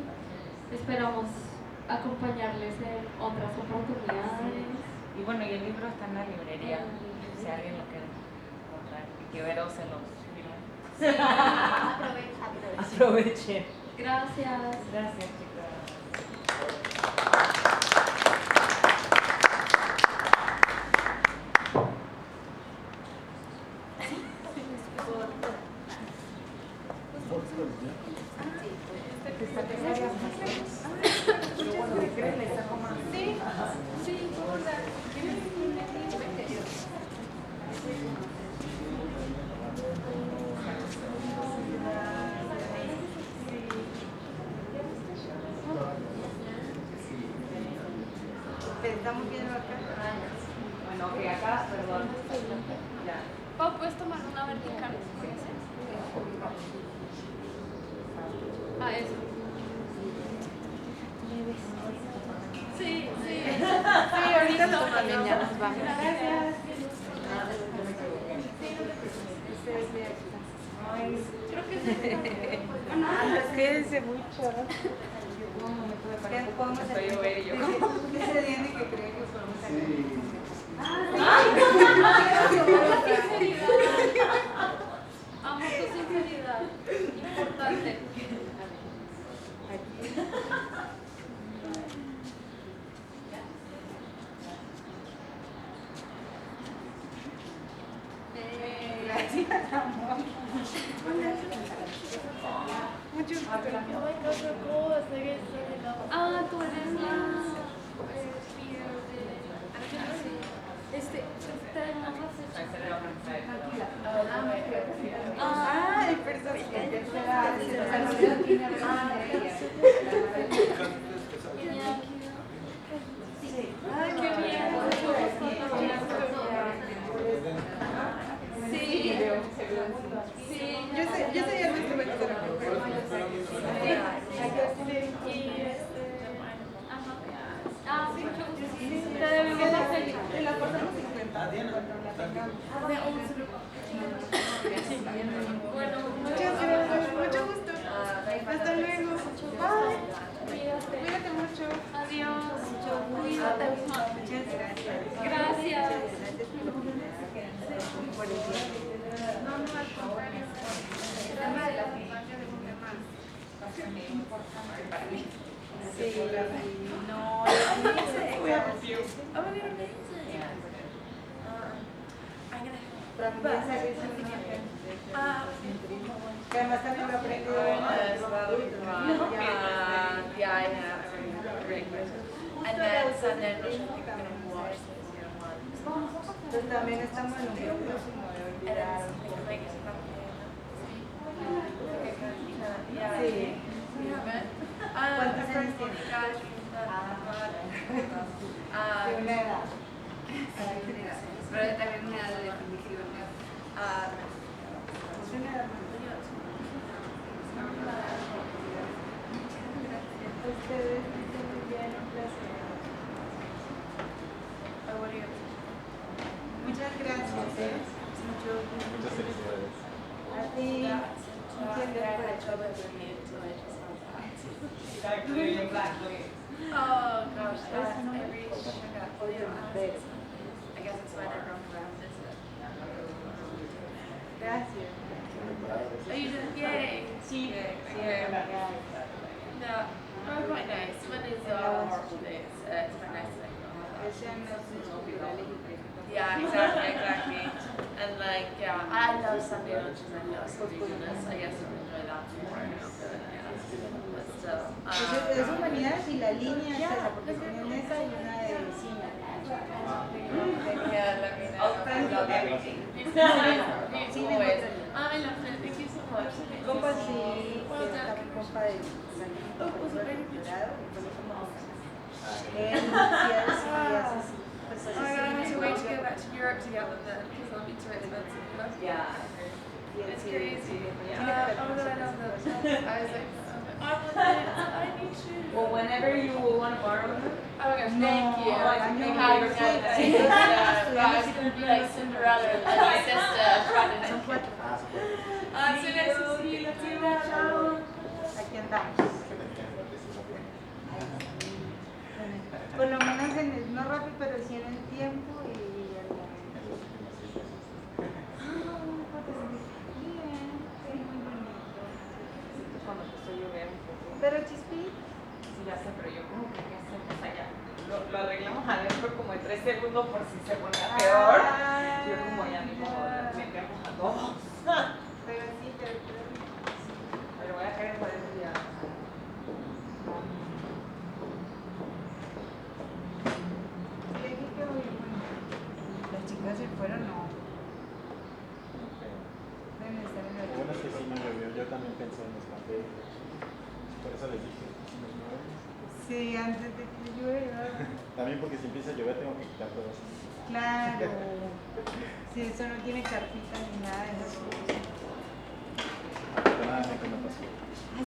[SPEAKER 7] Esperamos acompañarles en otras oportunidades.
[SPEAKER 5] Y bueno, y el libro está en la librería, si alguien lo quiere comprar, y que Vero se los firme. Aprovechen.
[SPEAKER 7] Gracias.
[SPEAKER 5] Gracias, chicas.
[SPEAKER 2] Estamos viendo acá.
[SPEAKER 5] Bueno, que acá, perdón. Ya.
[SPEAKER 7] Pau, ¿puedes tomar una vertical? Ah, eso. Sí, sí. Sí, ahorita también ya nos vamos. Gracias.
[SPEAKER 3] Creo que es
[SPEAKER 2] Quédense mucho. Podemos
[SPEAKER 5] Soy yo, y yo.
[SPEAKER 2] Ese día de que creen que podemos
[SPEAKER 1] Sí.
[SPEAKER 7] Amo tu sinceridad. Importante.
[SPEAKER 2] Gracias, amor. Mucho gusto.
[SPEAKER 7] Ah, tú eres la...
[SPEAKER 2] Ay, perdón.
[SPEAKER 7] Ay, qué bien. Sí. Sí.
[SPEAKER 2] Yo sé ya no estuve en
[SPEAKER 7] Te debemos hacer.
[SPEAKER 2] la pasamos 50.
[SPEAKER 7] Bueno,
[SPEAKER 2] Muchas gracias, mucho gusto. Hasta luego. Bye. Cuídate mucho.
[SPEAKER 7] Adiós. Cuídate.
[SPEAKER 2] Muchas gracias.
[SPEAKER 7] Gracias.
[SPEAKER 2] No, al contrario. El tema de la infancia es un tema bastante importante para mí. Sí, no, que además también lo he aprendido
[SPEAKER 9] Yeah, I have great question. And then Sunday, I'm not sure if I'm going to watch this year one.
[SPEAKER 2] Entonces también estamos en un próximo de
[SPEAKER 9] And
[SPEAKER 2] olvidar.
[SPEAKER 9] it's like it's
[SPEAKER 2] Sí.
[SPEAKER 9] ¿Cuántos
[SPEAKER 2] años tienes? De una edad.
[SPEAKER 9] Pero también me da la definición.
[SPEAKER 2] Es una edad más. Ustedes estén muy bien, un placer. Muchas gracias.
[SPEAKER 1] Muchas felicidades.
[SPEAKER 2] A ti. Muchas gracias.
[SPEAKER 9] Oh gosh, I reached polio. I guess it's when everyone around this.
[SPEAKER 2] Gracias.
[SPEAKER 9] Are you just yay? No, oh, quite nice. When is horrible days? It's quite nice to yeah, exactly. And like, yeah, I love Sunday lunches. I love Sunday dinners. I guess I'll enjoy that more now. But still,
[SPEAKER 2] Es humanidades y la línea es esa, porque tienen esa y una de cine.
[SPEAKER 9] yeah, let me know. I love everything.
[SPEAKER 2] Cine
[SPEAKER 9] Always.
[SPEAKER 2] contra-
[SPEAKER 9] I love it. Thank you so much.
[SPEAKER 2] Compa, sí,
[SPEAKER 9] Well
[SPEAKER 2] que está
[SPEAKER 9] done.
[SPEAKER 2] mi compa de él sí hace pues
[SPEAKER 9] Oh my god, I have to wait to go back to Europe together then, because I'll be too expensive.
[SPEAKER 5] Yeah.
[SPEAKER 9] It's crazy.
[SPEAKER 2] Yeah.
[SPEAKER 9] Oh my god, I love that. I was like, I want it. I need to.
[SPEAKER 5] Well, whenever you want to borrow them.
[SPEAKER 9] Oh my gosh, thank you.
[SPEAKER 2] No,
[SPEAKER 9] I
[SPEAKER 2] no,
[SPEAKER 9] have
[SPEAKER 2] no,
[SPEAKER 9] yeah,
[SPEAKER 2] sí,
[SPEAKER 9] I was gonna be like Cinderella and my sister trying to.
[SPEAKER 2] son 4.
[SPEAKER 9] So nice to see you too. Ciao.
[SPEAKER 2] Aquí andamos. Por lo menos no rápido, pero sí en el tiempo y ya bien, sí, muy bonito.
[SPEAKER 5] Cuando empezó a llover un poco.
[SPEAKER 2] Pero Chispi,
[SPEAKER 5] Sí, ya sé, pero yo como que ya sé, o sea, ya lo arreglamos adentro como en 3 segundos por si se ponía peor. Yo como ya mismo metemos a todos.
[SPEAKER 2] pero sí,
[SPEAKER 5] Pero voy a caer por ese día.
[SPEAKER 2] las chicas se fueron, no. Deben estar en
[SPEAKER 1] Lo bueno es que sí no llovió, yo también pensé en los cafés. Por eso les dije, si nos movemos.
[SPEAKER 2] Sí, antes de que llueva.
[SPEAKER 1] También porque si empieza a llover tengo que quitar todo eso.
[SPEAKER 2] Claro. Si eso no tiene carpita ni nada de eso.
[SPEAKER 1] Afortunadamente no pasó.